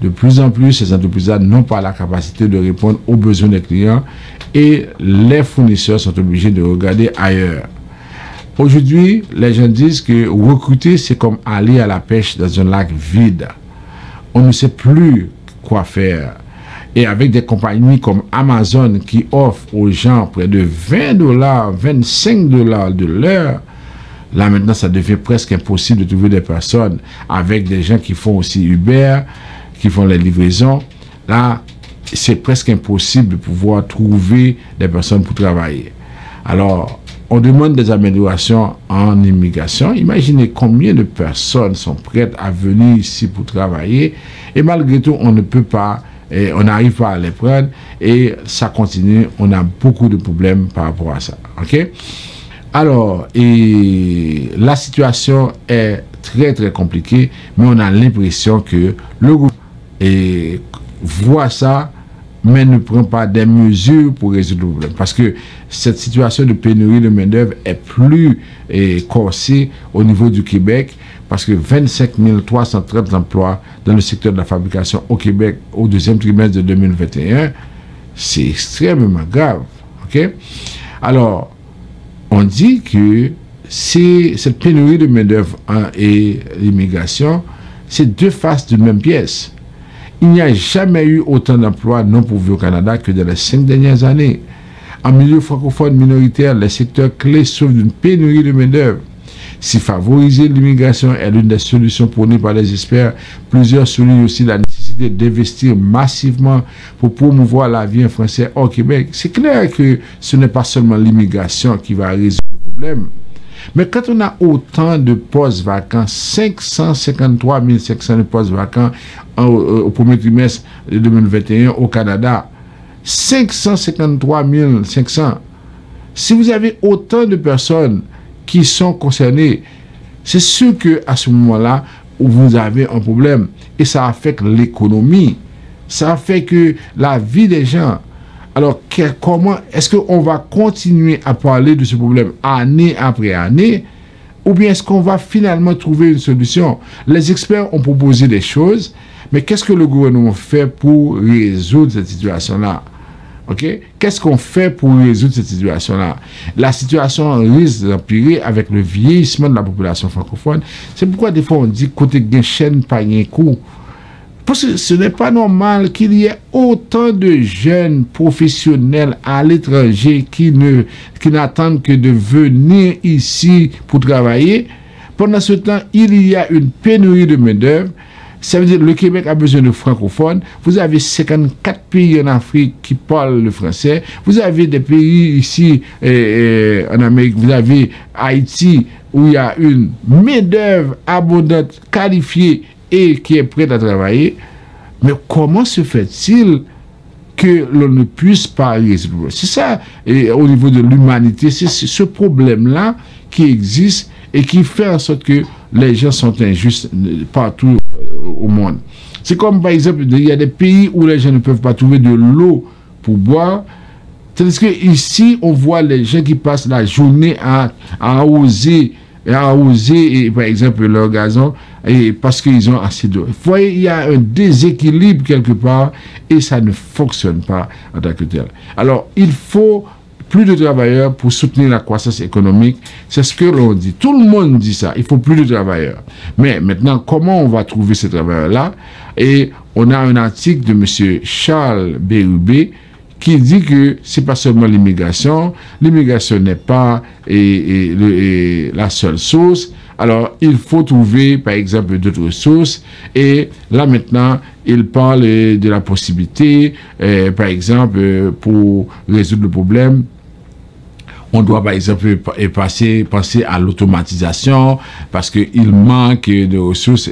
De plus en plus, ces entreprises-là n'ont pas la capacité de répondre aux besoins des clients et les fournisseurs sont obligés de regarder ailleurs. Aujourd'hui, les gens disent que recruter, c'est comme aller à la pêche dans un lac vide. On ne sait plus quoi faire. Et avec des compagnies comme Amazon qui offrent aux gens près de 20 $, 25 $ de l'heure, là maintenant, ça devient presque impossible de trouver des personnes avec des gens qui font aussi Uber, qui font les livraisons. Là, c'est presque impossible de pouvoir trouver des personnes pour travailler. Alors, on demande des améliorations en immigration. Imaginez combien de personnes sont prêtes à venir ici pour travailler et malgré tout, on ne peut pas, on n'arrive pas à les prendre et ça continue. On a beaucoup de problèmes par rapport à ça. Ok? Alors, la situation est très très compliqué, mais on a l'impression que le gouvernement voit ça, mais ne prend pas des mesures pour résoudre le problème. Parce que cette situation de pénurie de main-d'œuvre est plus corsée au niveau du Québec, parce que 25 330 emplois dans le secteur de la fabrication au Québec au deuxième trimestre de 2021, c'est extrêmement grave. Okay? Alors, on dit que cette pénurie de main-d'œuvre et l'immigration, c'est deux faces d'une même pièce. Il n'y a jamais eu autant d'emplois non pourvus au Canada que dans les 5 dernières années. En milieu francophone minoritaire, les secteurs clés souffrent d'une pénurie de main-d'œuvre. Si favoriser l'immigration est l'une des solutions prônées par les experts, plusieurs soulignent aussi la nécessité d'investir massivement pour promouvoir la vie en français hors Québec. C'est clair que ce n'est pas seulement l'immigration qui va résoudre le problème. Mais quand on a autant de postes vacants, 553 500 de postes vacants au premier trimestre de 2021 au Canada, 553 500, si vous avez autant de personnes qui sont concernées, c'est sûr qu'à ce moment-là, vous avez un problème. Et ça affecte l'économie. Ça affecte la vie des gens. Alors, comment est-ce qu'on va continuer à parler de ce problème année après année, ou bien est-ce qu'on va finalement trouver une solution? Les experts ont proposé des choses, mais qu'est-ce que le gouvernement fait pour résoudre cette situation-là? Okay? Qu'est-ce qu'on fait pour résoudre cette situation-là? La situation risque d'empirer avec le vieillissement de la population francophone. C'est pourquoi des fois on dit côté gain chaîne pas un coup. Parce que ce n'est pas normal qu'il y ait autant de jeunes professionnels à l'étranger qui n'attendent que de venir ici pour travailler. Pendant ce temps, il y a une pénurie de main-d'œuvre. Ça veut dire que le Québec a besoin de francophones. Vous avez 54 pays en Afrique qui parlent le français. Vous avez des pays ici en Amérique. Vous avez Haïti où il y a une main-d'œuvre abondante, qualifiée et qui est prête à travailler. Mais comment se fait-il que l'on ne puisse pas résoudre? C'est ça, et au niveau de l'humanité, c'est ce problème-là qui existe et qui fait en sorte que les gens sont injustes partout au monde. C'est comme par exemple, il y a des pays où les gens ne peuvent pas trouver de l'eau pour boire, tandis que ici on voit les gens qui passent la journée à arroser par exemple leur gazon parce qu'ils ont assez d'eau. Vous voyez, il y a un déséquilibre quelque part et ça ne fonctionne pas en tant que tel. Alors il faut plus de travailleurs pour soutenir la croissance économique. C'est ce que l'on dit. Tout le monde dit ça. Il faut plus de travailleurs. Mais maintenant, comment on va trouver ces travailleurs-là? Et on a un article de M. Charles Bérubé qui dit que c'est pas seulement l'immigration. L'immigration n'est pas la seule source. Alors, il faut trouver, par exemple, d'autres sources. Et là, maintenant, il parle de la possibilité, par exemple, pour résoudre le problème, on doit par exemple penser à l'automatisation parce qu'il manque de ressources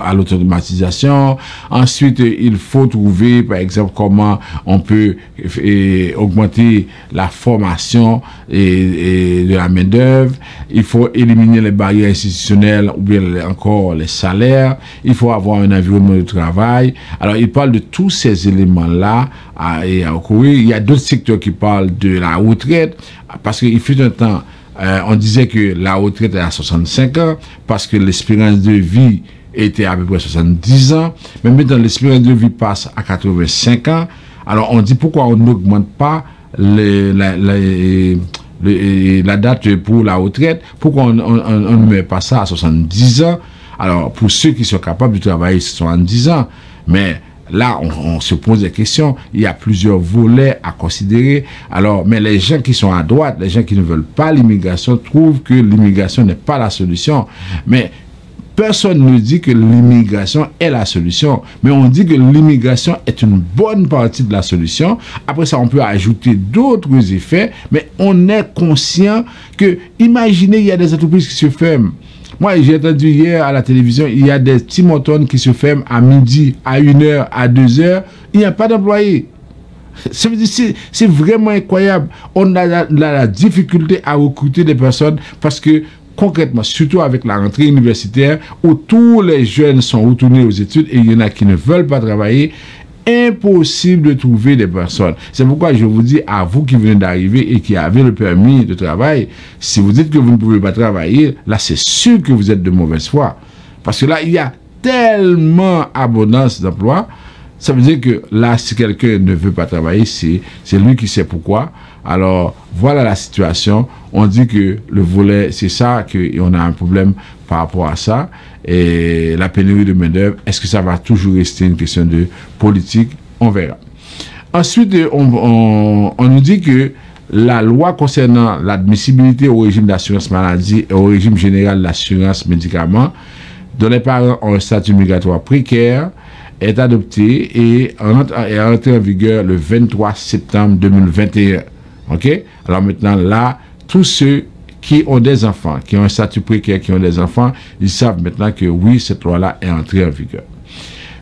à l'automatisation. Ensuite, il faut trouver par exemple comment on peut augmenter la formation et de la main-d'œuvre. Il faut éliminer les barrières institutionnelles ou bien encore les salaires. Il faut avoir un environnement de travail. Alors, il parle de tous ces éléments-là à recourir. Il y a d'autres secteurs qui parlent de la retraite. Parce qu'il fut un temps, on disait que la retraite est à 65 ans, parce que l'espérance de vie était à peu près 70 ans, mais maintenant l'espérance de vie passe à 85 ans. Alors on dit pourquoi on n'augmente pas la date pour la retraite, pourquoi on ne met pas ça à 70 ans. Alors pour ceux qui sont capables de travailler 70 ans, mais là, on se pose des questions. Il y a plusieurs volets à considérer. Alors, mais les gens qui sont à droite, les gens qui ne veulent pas l'immigration, trouvent que l'immigration n'est pas la solution. Mais personne ne dit que l'immigration est la solution. Mais on dit que l'immigration est une bonne partie de la solution. Après ça, on peut ajouter d'autres effets. Mais on est conscient que, imaginez, il y a des entreprises qui se ferment. Moi, j'ai entendu hier à la télévision, il y a des petits montons qui se ferment à midi, à 1h, à 2h. Il n'y a pas d'employés. C'est vraiment incroyable. On a la difficulté à recruter des personnes parce que concrètement, surtout avec la rentrée universitaire, où tous les jeunes sont retournés aux études et il y en a qui ne veulent pas travailler, impossible de trouver des personnes. C'est pourquoi je vous dis, à vous qui venez d'arriver et qui avez le permis de travail, si vous dites que vous ne pouvez pas travailler, là c'est sûr que vous êtes de mauvaise foi. Parce que là, il y a tellement abondance d'emplois, ça veut dire que là, si quelqu'un ne veut pas travailler, c'est lui qui sait pourquoi. Alors, voilà la situation. On dit que le volet, c'est ça, qu'on a un problème par rapport à ça. Et la pénurie de main-d'œuvre, est-ce que ça va toujours rester une question de politique? On verra. Ensuite, on nous dit que la loi concernant l'admissibilité au régime d'assurance maladie et au régime général d'assurance médicaments, dont les parents ont un statut migratoire précaire, est adoptée et est entrée en vigueur le 23 septembre 2021. OK? Alors maintenant, là, tous ceux qui ont des enfants, qui ont un statut précaire, qui ont des enfants, ils savent maintenant que oui, cette loi-là est entrée en vigueur.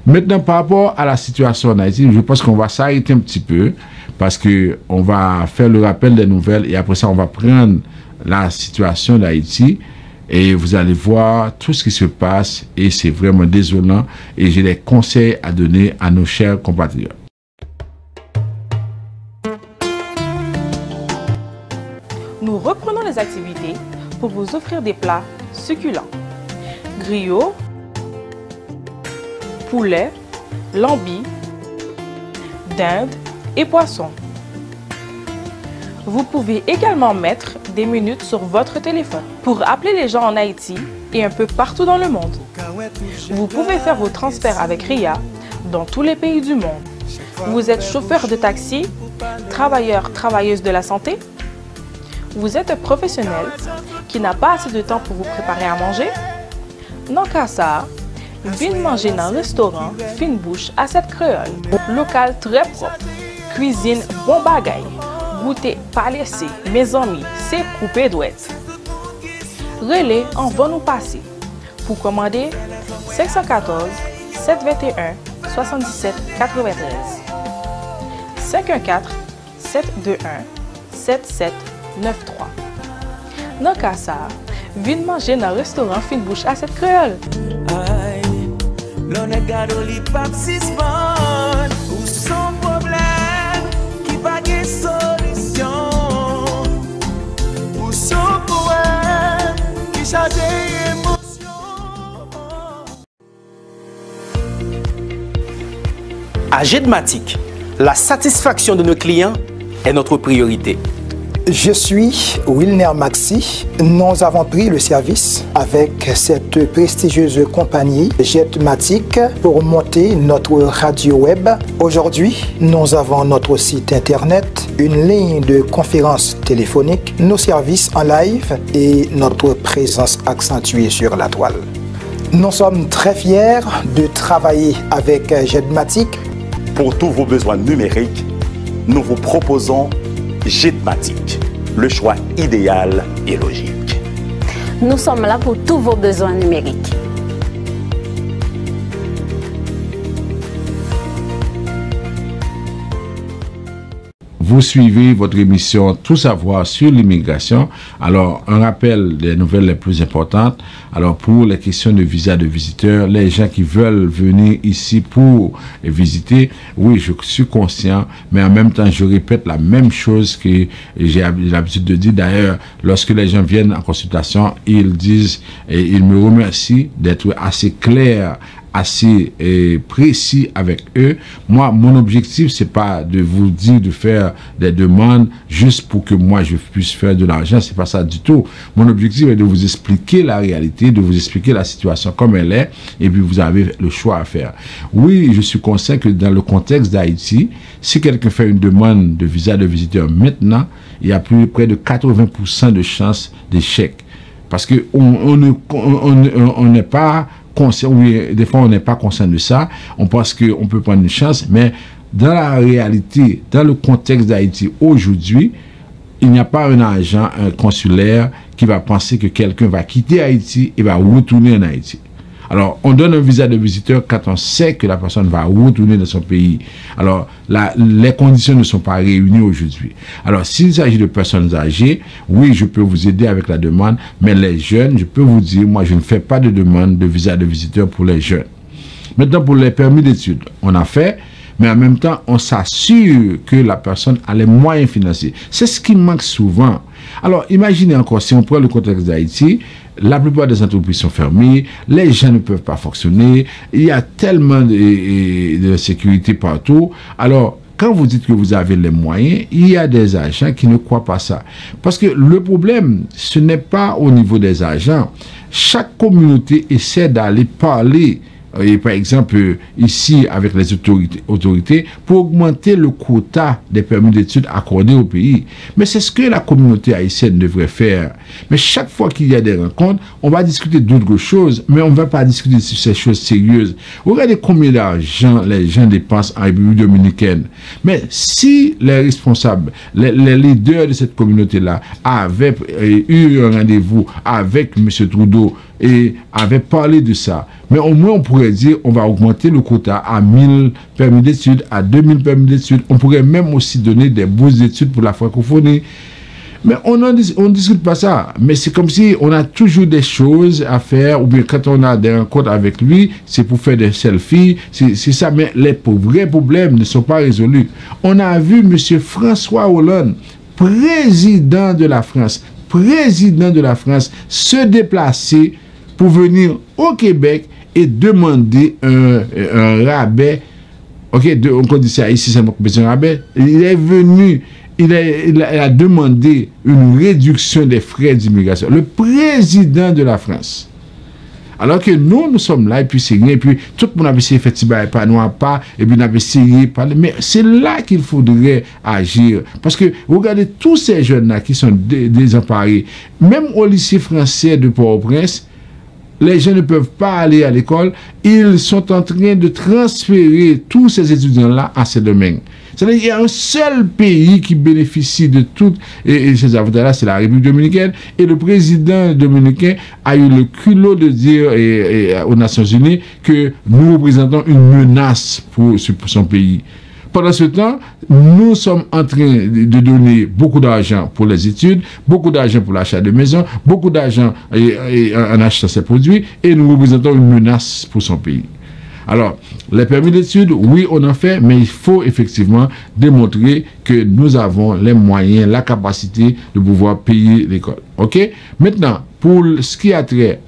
Maintenant, par rapport à la situation en Haïti, je pense qu'on va s'arrêter un petit peu parce qu'on va faire le rappel des nouvelles et après ça, on va prendre la situation d'Haïti et vous allez voir tout ce qui se passe et c'est vraiment désolant et j'ai des conseils à donner à nos chers compatriotes. Nous reprenons les activités pour vous offrir des plats succulents. Griot, poulet, lambi, dinde et poisson. Vous pouvez également mettre des minutes sur votre téléphone pour appeler les gens en Haïti et un peu partout dans le monde. Vous pouvez faire vos transferts avec RIA dans tous les pays du monde. Vous êtes chauffeur de taxi, travailleur, travailleuse de la santé? Vous êtes un professionnel qui n'a pas assez de temps pour vous préparer à manger? Non qu'à ça, venez manger dans un restaurant Fine Bouche à cette créole. Local très propre, cuisine bon bagaille, goûter pas laissé, mes amis, c'est coupé douette. Relais en va nous passer. Pour commander, 514 721 77 93 514 721 77 93. Dans cas ça, venez manger dans le restaurant Fine Bouche à cette créole. L'on est gado li pap sisman ou son problème qui pas de solution ou son poème qui charge émotion. À Jedmatic, la satisfaction de nos clients est notre priorité. Je suis Wilner Maxi. Nous avons pris le service avec cette prestigieuse compagnie Jedmatic pour monter notre radio web. Aujourd'hui, nous avons notre site internet, une ligne de conférence téléphonique, nos services en live et notre présence accentuée sur la toile. Nous sommes très fiers de travailler avec Jedmatic. Pour tous vos besoins numériques, nous vous proposons Jedmatic, le choix idéal et logique. Nous sommes là pour tous vos besoins numériques. Vous suivez votre émission Tout savoir sur l'immigration. Alors, un rappel des nouvelles les plus importantes. Alors, pour les questions de visa de visiteurs, les gens qui veulent venir ici pour visiter, oui, je suis conscient, mais en même temps, je répète la même chose que j'ai l'habitude de dire. D'ailleurs, lorsque les gens viennent en consultation, ils disent et ils me remercient d'être assez clair, assez précis avec eux. Moi, mon objectif, c'est pas de vous dire de faire des demandes juste pour que moi je puisse faire de l'argent. C'est pas ça du tout. Mon objectif est de vous expliquer la réalité, de vous expliquer la situation comme elle est, et puis vous avez le choix à faire. Oui, je suis conscient que dans le contexte d'Haïti, si quelqu'un fait une demande de visa de visiteur maintenant, il y a près de 80% de chances d'échec. Parce que on n'est pas conscient, oui, des fois on n'est pas conscient de ça, on pense qu'on peut prendre une chance, mais dans la réalité, dans le contexte d'Haïti aujourd'hui, il n'y a pas un agent consulaire qui va penser que quelqu'un va quitter Haïti et va retourner en Haïti. Alors, on donne un visa de visiteur quand on sait que la personne va retourner dans son pays. Alors, les conditions ne sont pas réunies aujourd'hui. Alors, s'il s'agit de personnes âgées, oui, je peux vous aider avec la demande, mais les jeunes, je peux vous dire, moi, je ne fais pas de demande de visa de visiteur pour les jeunes. Maintenant, pour les permis d'études, on a fait, mais en même temps, on s'assure que la personne a les moyens financiers. C'est ce qui manque souvent. Alors, imaginez encore, si on prend le contexte d'Haïti, la plupart des entreprises sont fermées, les gens ne peuvent pas fonctionner, il y a tellement de sécurité partout. Alors, quand vous dites que vous avez les moyens, il y a des agents qui ne croient pas ça. Parce que le problème, ce n'est pas au niveau des agents. Chaque communauté essaie d'aller parler, et par exemple, ici, avec les autorités, pour augmenter le quota des permis d'études accordés au pays. Mais c'est ce que la communauté haïtienne devrait faire. Mais chaque fois qu'il y a des rencontres, on va discuter d'autres choses, mais on ne va pas discuter sur ces choses sérieuses. Regardez combien d'argent les gens dépensent en République dominicaine. Mais si les responsables, les leaders de cette communauté-là avaient eu un rendez-vous avec M. Trudeau et avaient parlé de ça, mais au moins on pourrait dire on va augmenter le quota à 1000 permis d'études, à 2000 permis d'études. On pourrait même aussi donner des bourses d'études pour la francophonie. Mais on ne discute pas ça. Mais c'est comme si on a toujours des choses à faire, ou bien quand on a des rencontres avec lui, c'est pour faire des selfies, c'est ça. Mais les vrais problèmes ne sont pas résolus. On a vu M. François Hollande, président de la France, se déplacer pour venir au Québec et demander un rabais. Ok, on dit ça ici, c'est un rabais. Il est venu, il a demandé une réduction des frais d'immigration. Le président de la France. Alors que nous sommes là, et puis c'est rien, et puis tout le monde a essayé de faire pas, nous pas, et puis on a essayé de parler. Mais c'est là qu'il faudrait agir. Parce que, regardez tous ces jeunes-là qui sont désemparés, même au lycée français de Port-au-Prince, les gens ne peuvent pas aller à l'école, ils sont en train de transférer tous ces étudiants-là à ces domaines. C'est-à-dire qu'il y a un seul pays qui bénéficie de toutes ces avantages-là, c'est la République dominicaine, et le président dominicain a eu le culot de dire aux Nations Unies que nous représentons une menace pour son pays. Pendant ce temps, nous sommes en train de donner beaucoup d'argent pour les études, beaucoup d'argent pour l'achat de maisons, beaucoup d'argent en achetant ces produits, et nous représentons une menace pour son pays. Alors, les permis d'études, oui, on en fait, mais il faut effectivement démontrer que nous avons les moyens, la capacité de pouvoir payer l'école. OK? Maintenant, pour ce qui a trait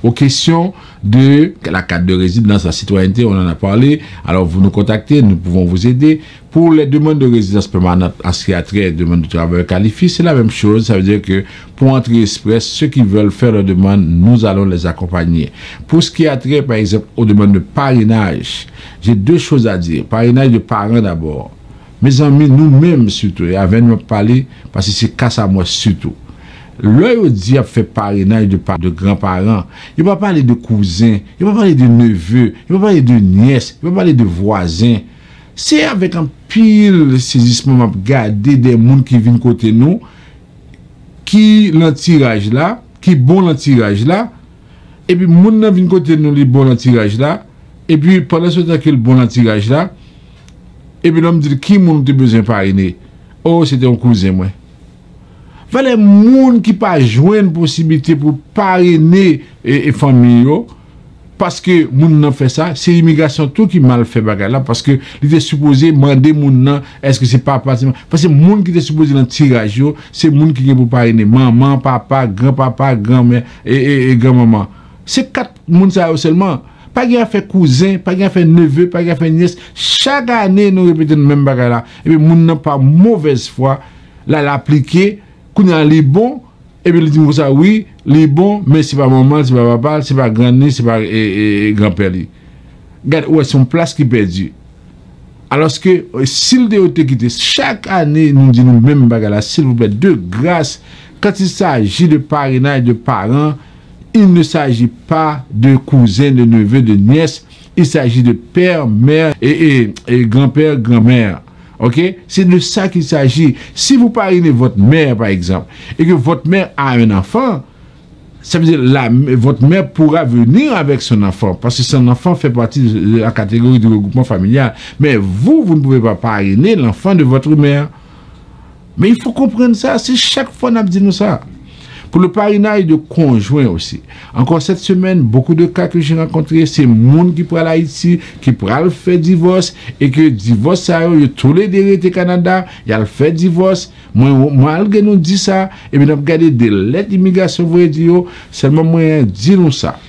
aux questions de la carte de résidence, la citoyenneté, on en a parlé. Alors, vous nous contactez, nous pouvons vous aider. Pour les demandes de résidence permanente, en ce qui a trait aux demandes de travailleurs qualifiés, c'est la même chose. Ça veut dire que pour entrer express, ceux qui veulent faire leur demande, nous allons les accompagner. Pour ce qui a trait, par exemple, aux demandes de parrainage, j'ai deux choses à dire. Parrainage de parents d'abord. Mes amis, nous-mêmes surtout, et avec nous parler, parce que c'est casse à moi surtout. L'œil dit a fait parrainage de grands-parents. Il ne va pas parler de cousins, il ne va pas parler de neveux, il ne va pas parler de nièces, il ne va pas parler de voisins. C'est avec un pile saisissement, garder des gens qui viennent côté nous, qui l'entirage là, qui bon l'entirage là, et puis moun nan viennent côté nous, les bon l'entirage là, et puis pendant ce temps que le bon l'entirage là, et puis l'homme dit qui moun te besoin parrainer. Oh, c'était un cousin moi. Fallait moun qui pas joindre possibilité pour parrainer et famille parce que moun nan fait ça, c'est l'immigration tout qui mal fait bagarre là parce que il était supposé demander moun nan est-ce que c'est pas parce que moun qui était supposé dans tirage c'est moun qui pour parrainer maman, papa, grand-papa, grand-mère et grand-maman. C'est quatre moun ça seulement. Pas qu'il a fait cousin, pas qu'il a fait neveu, pas qu'il a fait nièce. Chaque année nous répétons le même bagarre là et puis moun nan pas mauvaise foi là l'appliquer qu'on a les bons, et puis il dit ça, oui, les bons, mais c'est pas maman, c'est pas papa, c'est pas grand-né, c'est pas grand-père. Regarde, où est son place qui est perdue. Alors que, s'il de quitté, chaque année, nous disons nous même bagarre, s'il vous plaît, de grâce, quand il s'agit de parrainage de parents, il ne s'agit pas de cousins, de neveux, de nièces, il s'agit de père, mère et grand-père, grand-mère. Ok? C'est de ça qu'il s'agit. Si vous parrainez votre mère, par exemple, et que votre mère a un enfant, ça veut dire votre mère pourra venir avec son enfant, parce que son enfant fait partie de la catégorie du regroupement familial. Mais vous ne pouvez pas parrainer l'enfant de votre mère. Mais il faut comprendre ça, c'est chaque fois qu'on a dit nous ça. Pour le parrainage de conjoints aussi. Encore cette semaine, beaucoup de cas que j'ai rencontrés, c'est monde qui prend l'Haïti, qui prend le fait divorce, et que divorce ça, il y a tous les dérivés au Canada, il y a le fait divorce. Moi, nous dit ça, et bien, nous regardons des lettres d'immigration, vous dire, seulement moi, dis-nous ça.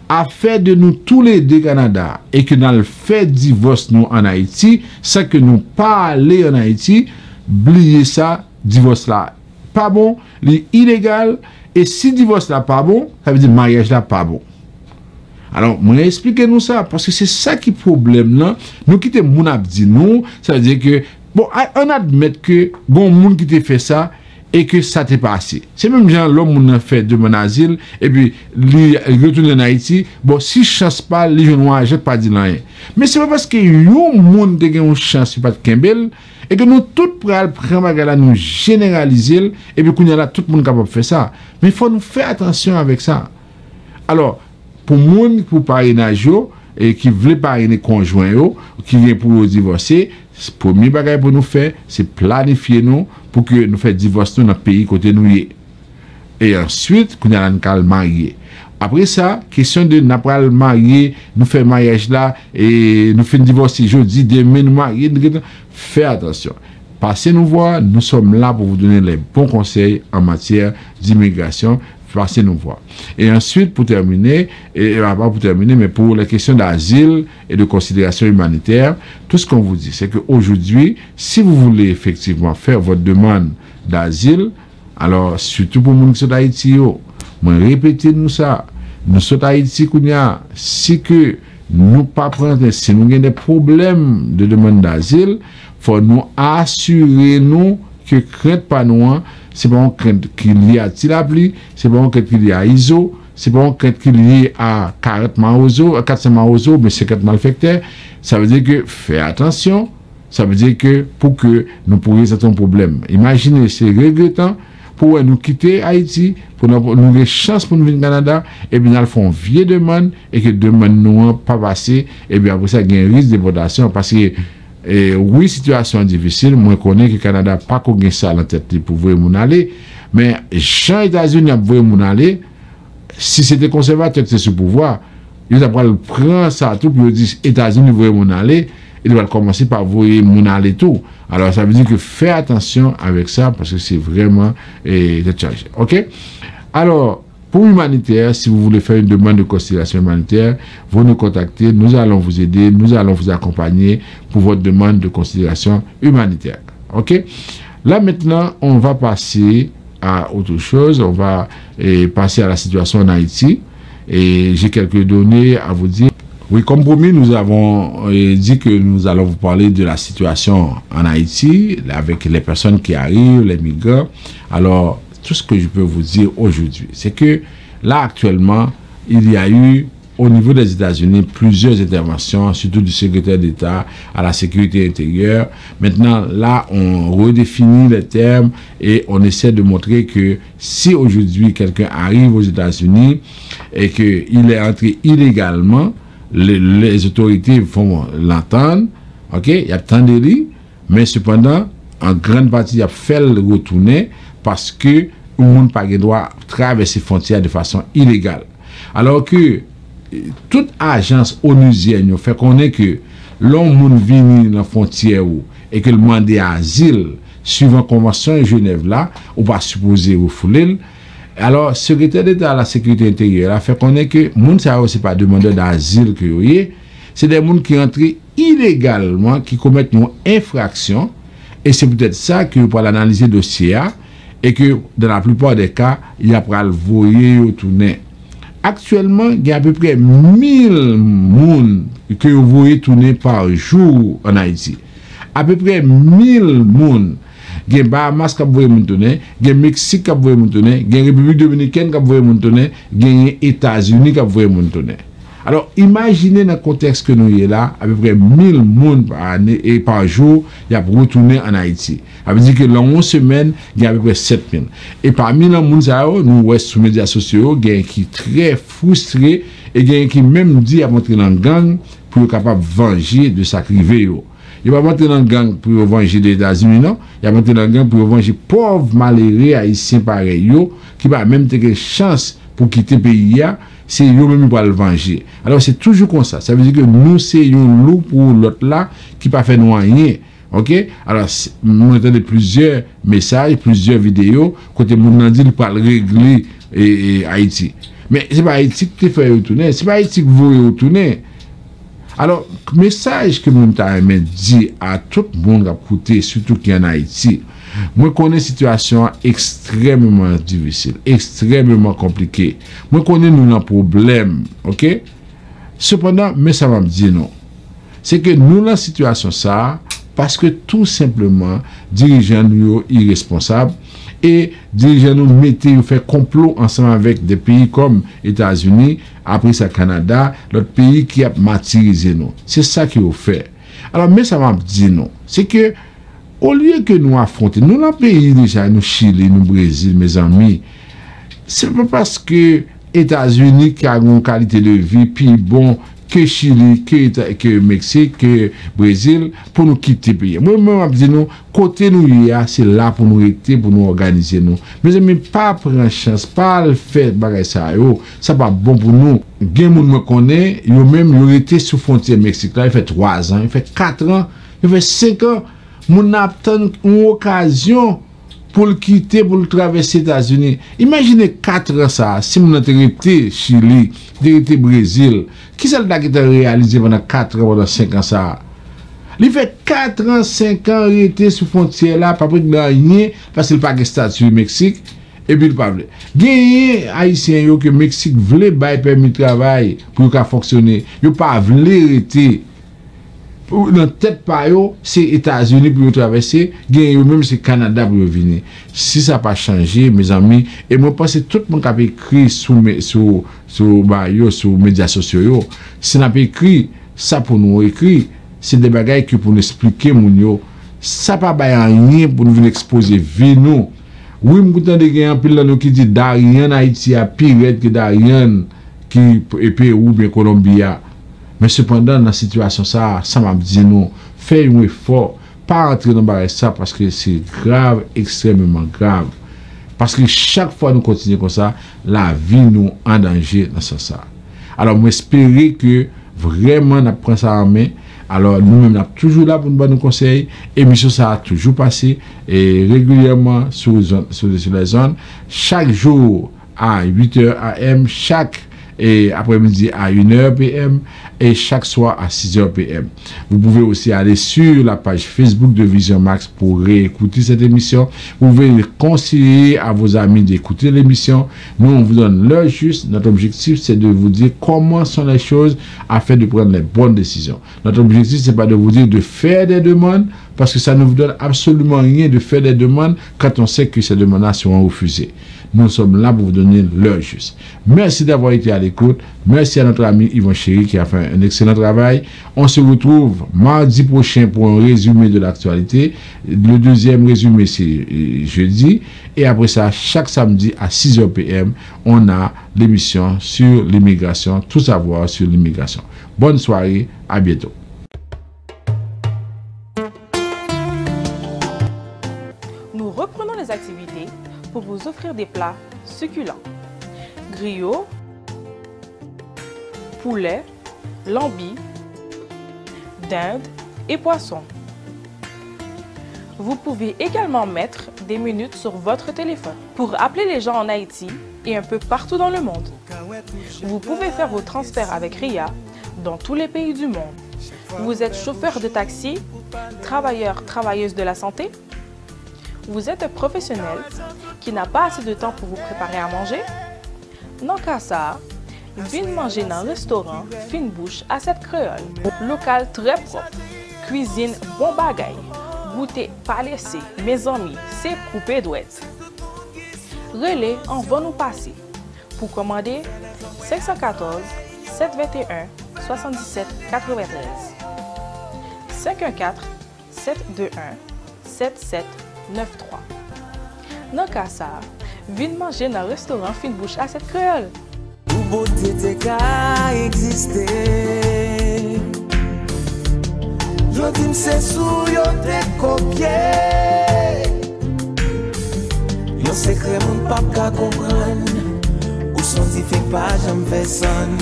Affaire de nous tous les deux Canada, et que dans le fait divorce nous en Haïti, ça que nous pas aller en Haïti, oubliez ça, divorce là. Pas bon, illégal, et si divorce là pas bon, ça veut dire mariage là pas bon. Alors, moi expliquez-nous ça, parce que c'est ça qui est problème là. Nous quittons mon abdi nous, ça veut dire que, bon, on admet que, bon, monde qui t'a fait ça, et que ça t'est passé. C'est même genre l'homme qui a fait de mon asile, et puis, il retourne en Haïti, bon, si je chasse pas, les gens ne jette pas dire rien. Mais c'est pas parce que yon monde qui a une chance, pas de Kembel, et que nous tous prendre nous généraliser et puis qu'on y a là tout le monde capable de faire ça. Mais il faut nous faire attention avec ça. Alors pour monde pour parrainage et qui veut parrainer conjoint qui vient pour divorcer, le premier bagage pour nous faire c'est planifier nous pour que nous fassions divorce dans le pays côté nous et ensuite qu'on y a un marié. Après ça, question de n'a pas le marier, nous faire mariage là et nous faire divorce jeudi, demain nous marier, faites attention. Passez nous voir, nous sommes là pour vous donner les bons conseils en matière d'immigration. Passez nous voir. Et ensuite, pour terminer, et pas pour terminer, mais pour les questions d'asile et de considération humanitaire, tout ce qu'on vous dit, c'est qu'aujourd'hui, si vous voulez effectivement faire votre demande d'asile, alors surtout pour les gens qui sont d'Haïti, répétez-nous ça. Nous sommes Haïti, si que nous pas prendre, si nous avons des problèmes de demande d'asile, faut nous assurer nous que crainte pas nous, c'est pas une crainte qu'il y a Tilapli, c'est pas une crainte qu'il y a ISO, c'est pas une crainte qu'il y a 40 Maozo, 400 Maozo, mais 50 malfaiteurs. Ça veut dire que faites attention, ça veut dire que pour que nous pourrions avoir un problème. Imaginez, c'est regrettant pour nous quitter Haïti, pour nous avoir des chances pour nous venir au Canada, et bien nous font vieille demande, et que demande nous pas passer, et bien après ça, il y a un risque de déportation, parce que oui, situation difficile, moi je connais que le Canada n'a pas qu'on ça dans la tête pour vous aller, mais Jean États-Unis a voulu mon aller, si c'était conservateur qui est sous pouvoir, ils ont prendre ça tout pour dire États-Unis veulent mon aller, ils doivent commencer par voyer mon aller tout. Alors ça veut dire que faites attention avec ça parce que c'est vraiment chargé. OK? Alors pour humanitaire, si vous voulez faire une demande de considération humanitaire, vous nous contactez, nous allons vous aider, nous allons vous accompagner pour votre demande de considération humanitaire. OK? Là maintenant, on va passer à autre chose, on va passer à la situation en Haïti et j'ai quelques données à vous dire. Oui, comme promis, nous avons dit que nous allons vous parler de la situation en Haïti avec les personnes qui arrivent, les migrants. Alors, tout ce que je peux vous dire aujourd'hui, c'est que là, actuellement, il y a eu, au niveau des États-Unis, plusieurs interventions, surtout du secrétaire d'État à la sécurité intérieure. Maintenant, là, on redéfinit les termes et on essaie de montrer que si aujourd'hui, quelqu'un arrive aux États-Unis et qu'il est entré illégalement, les autorités vont l'entendre, ok, il y a tant de lits, mais cependant, en grande partie, il y a fait le retourner parce que le monde n'a pas le droit de traverser les frontières de façon illégale. Alors que toute agence onusienne fait connaître que l'homme vient dans la frontière et que le demande d'asile, suivant la convention de Genève là, ou pas supposé refouler. Alors, le secrétaire d'État à la sécurité intérieure a fait connaître que les gens ne sont pas demandeurs d'asile que c'est des gens qui entrent illégalement, qui commettent une infraction, et c'est peut-être ça que vous pouvez analyser le dossier, et que dans la plupart des cas, il y a pas le voyer au tourner. Actuellement, il y a à peu près 1000 personnes que vous voyez tourner par jour en Haïti. À peu près 1000 personnes. Il y a Bahamas qui voyez montonner, il y a Mexique qui voyez montonner, il y a République dominicaine qui voyez montonner, il y a États-Unis qui voyez montonner. Alors, imaginez dans le contexte que nous y là, à peu près 1000 personnes par année et par jour, il y a retourné en Haïti. Ça veut dire que dans 11 semaines, il y a à peu près 7000. Et parmi les gens, nous, sur les médias sociaux, il y a qui sont très frustrés et il y a qui même dit à montrer dans le gang pour être capable de venger de sacrifier. Il va monter dans le gang pour venger les États-Unis, non? Il va monter dans le gang pour venger pauvres malheureux haïtiens pareils, qui va même avoir chance pour quitter le pays. C'est eux-mêmes pour le venger. Alors c'est toujours comme ça. Ça veut dire que nous, c'est un loup pour l'autre là qui pas fait nous rien. Ok? Alors, nous entendons plusieurs messages, plusieurs vidéos, côté moun dit pour régler Haïti. Mais c'est pas Haïti qui fait retourner, c'est pas Haïti qui veut retourner. Alors, message que nous avons dit à tout le monde qui a écouté, surtout qui est en Haïti, moi, je connais une situation extrêmement difficile, extrêmement compliquée. Moi, je connais nous un problème, ok? Cependant, mais ça va me dire non. C'est que nous, dans la situation, ça, parce que tout simplement, dirigeants nous sont irresponsables et dirigeants nous mettent, fait complot ensemble avec des pays comme États-Unis, après ça, Canada, l'autre pays qui a martyrisé nous. C'est ça qu'ils ont fait. Alors, mais ça va me dire non. C'est que, au lieu que nous affrontions, nous, dans le pays déjà, nous, Chili, nous, Brésil, mes amis, c'est pas parce que États-Unis qui a une qualité de vie plus bon que Chili, que Mexique, que Brésil, pour nous quitter le pays. Moi, je dis nous, côté nous, c'est là pour nous rester, pour nous organiser nous. Mes amis, pas prendre chance, pas le faire, ça pas bon pour nous. Gen moun me connaît, yo même, yo été sous frontière Mexique, là, il fait 3 ans, il fait 4 ans, il fait 5 ans. Moun attend une occasion pour le quitter, pour le traverser les États-Unis. Imaginez 4 ans ça, si moun a été Chili, été Brésil, qui c'est le qui a réalisé pendant 4 ans, pendant 5 ans ça? Il fait 4 ans, 5 ans, il était sous frontière là, pas pour rien, parce qu'il n'a pas de statut Mexique, et puis il pas voulu. Gagné Haïtien que Mexique voulait bailler permis de travail pour qu'il fonctionne, il pas voulu arrêter. Dans tête par eux, c'est États-Unis pour traverser, même c'est Canada pour venir. Si ça n'a pas changé, mes amis, et moi je pense que tout le monde qui a écrit sur les médias sociaux, si on a écrit ça pour nous écrire, c'est des bagages qui pour nous expliquer, ça n'a pas rien pour nous venir exposer vie nous. Oui, je suis un peu qui dit Darien Haïti a pire que Darien qui est Pérou ou bien Colombie. Mais cependant, dans la situation, ça m'a dit non, fais un effort, pas entrer dans ça parce que c'est grave, extrêmement grave. Parce que chaque fois nous continuons comme ça, la vie nous en danger dans ça. Alors, j'espère que vraiment nous prenons ça en main. Alors, nous-mêmes, nous sommes toujours là pour nous donner nos conseils. L'émission, ça a toujours passé et régulièrement sur les zones. Chaque jour à 8h AM, chaque après-midi à 1h PM et chaque soir à 6h PM. Vous pouvez aussi aller sur la page Facebook de Vision Max pour réécouter cette émission. Vous pouvez conseiller à vos amis d'écouter l'émission. Nous, on vous donne l'heure juste. Notre objectif, c'est de vous dire comment sont les choses afin de prendre les bonnes décisions. Notre objectif, c'est pas de vous dire de faire des demandes parce que ça ne vous donne absolument rien de faire des demandes quand on sait que ces demandes-là seront refusées. Nous sommes là pour vous donner l'heure juste. Merci d'avoir été à l'écoute. Merci à notre ami Yvon Chéri qui a fait un excellent travail. On se retrouve mardi prochain pour un résumé de l'actualité. Le deuxième résumé, c'est jeudi. Et après ça, chaque samedi à 6h PM, on a l'émission sur l'immigration, tout savoir sur l'immigration. Bonne soirée, à bientôt. Nous reprenons les activités pour vous offrir des plats succulents. Griot, poulet, lambi, dinde et poisson. Vous pouvez également mettre des minutes sur votre téléphone pour appeler les gens en Haïti et un peu partout dans le monde. Vous pouvez faire vos transferts avec RIA dans tous les pays du monde. Vous êtes chauffeur de taxi, travailleuse de la santé? Vous êtes un professionnel qui n'a pas assez de temps pour vous préparer à manger? Non qu'à ça, venez manger dans un restaurant Fine Bouche à cette créole. Local très propre, cuisine bon bagaille, goûter pas laissé, mes amis, c'est coupé douette. Relais en va nous passer. Pour commander 514 721 77 93. 514 721 7793. Dans cas ça, vin manger dans restaurant fin bouche à cette créole. Ou beauté te ka existe. Yo dim se sou yo te kopye. Yo secret moun pap ka kompran. Ou scientifique pas j'en fais son.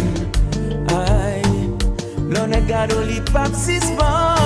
Aïe, l'on est gado li pap sisman.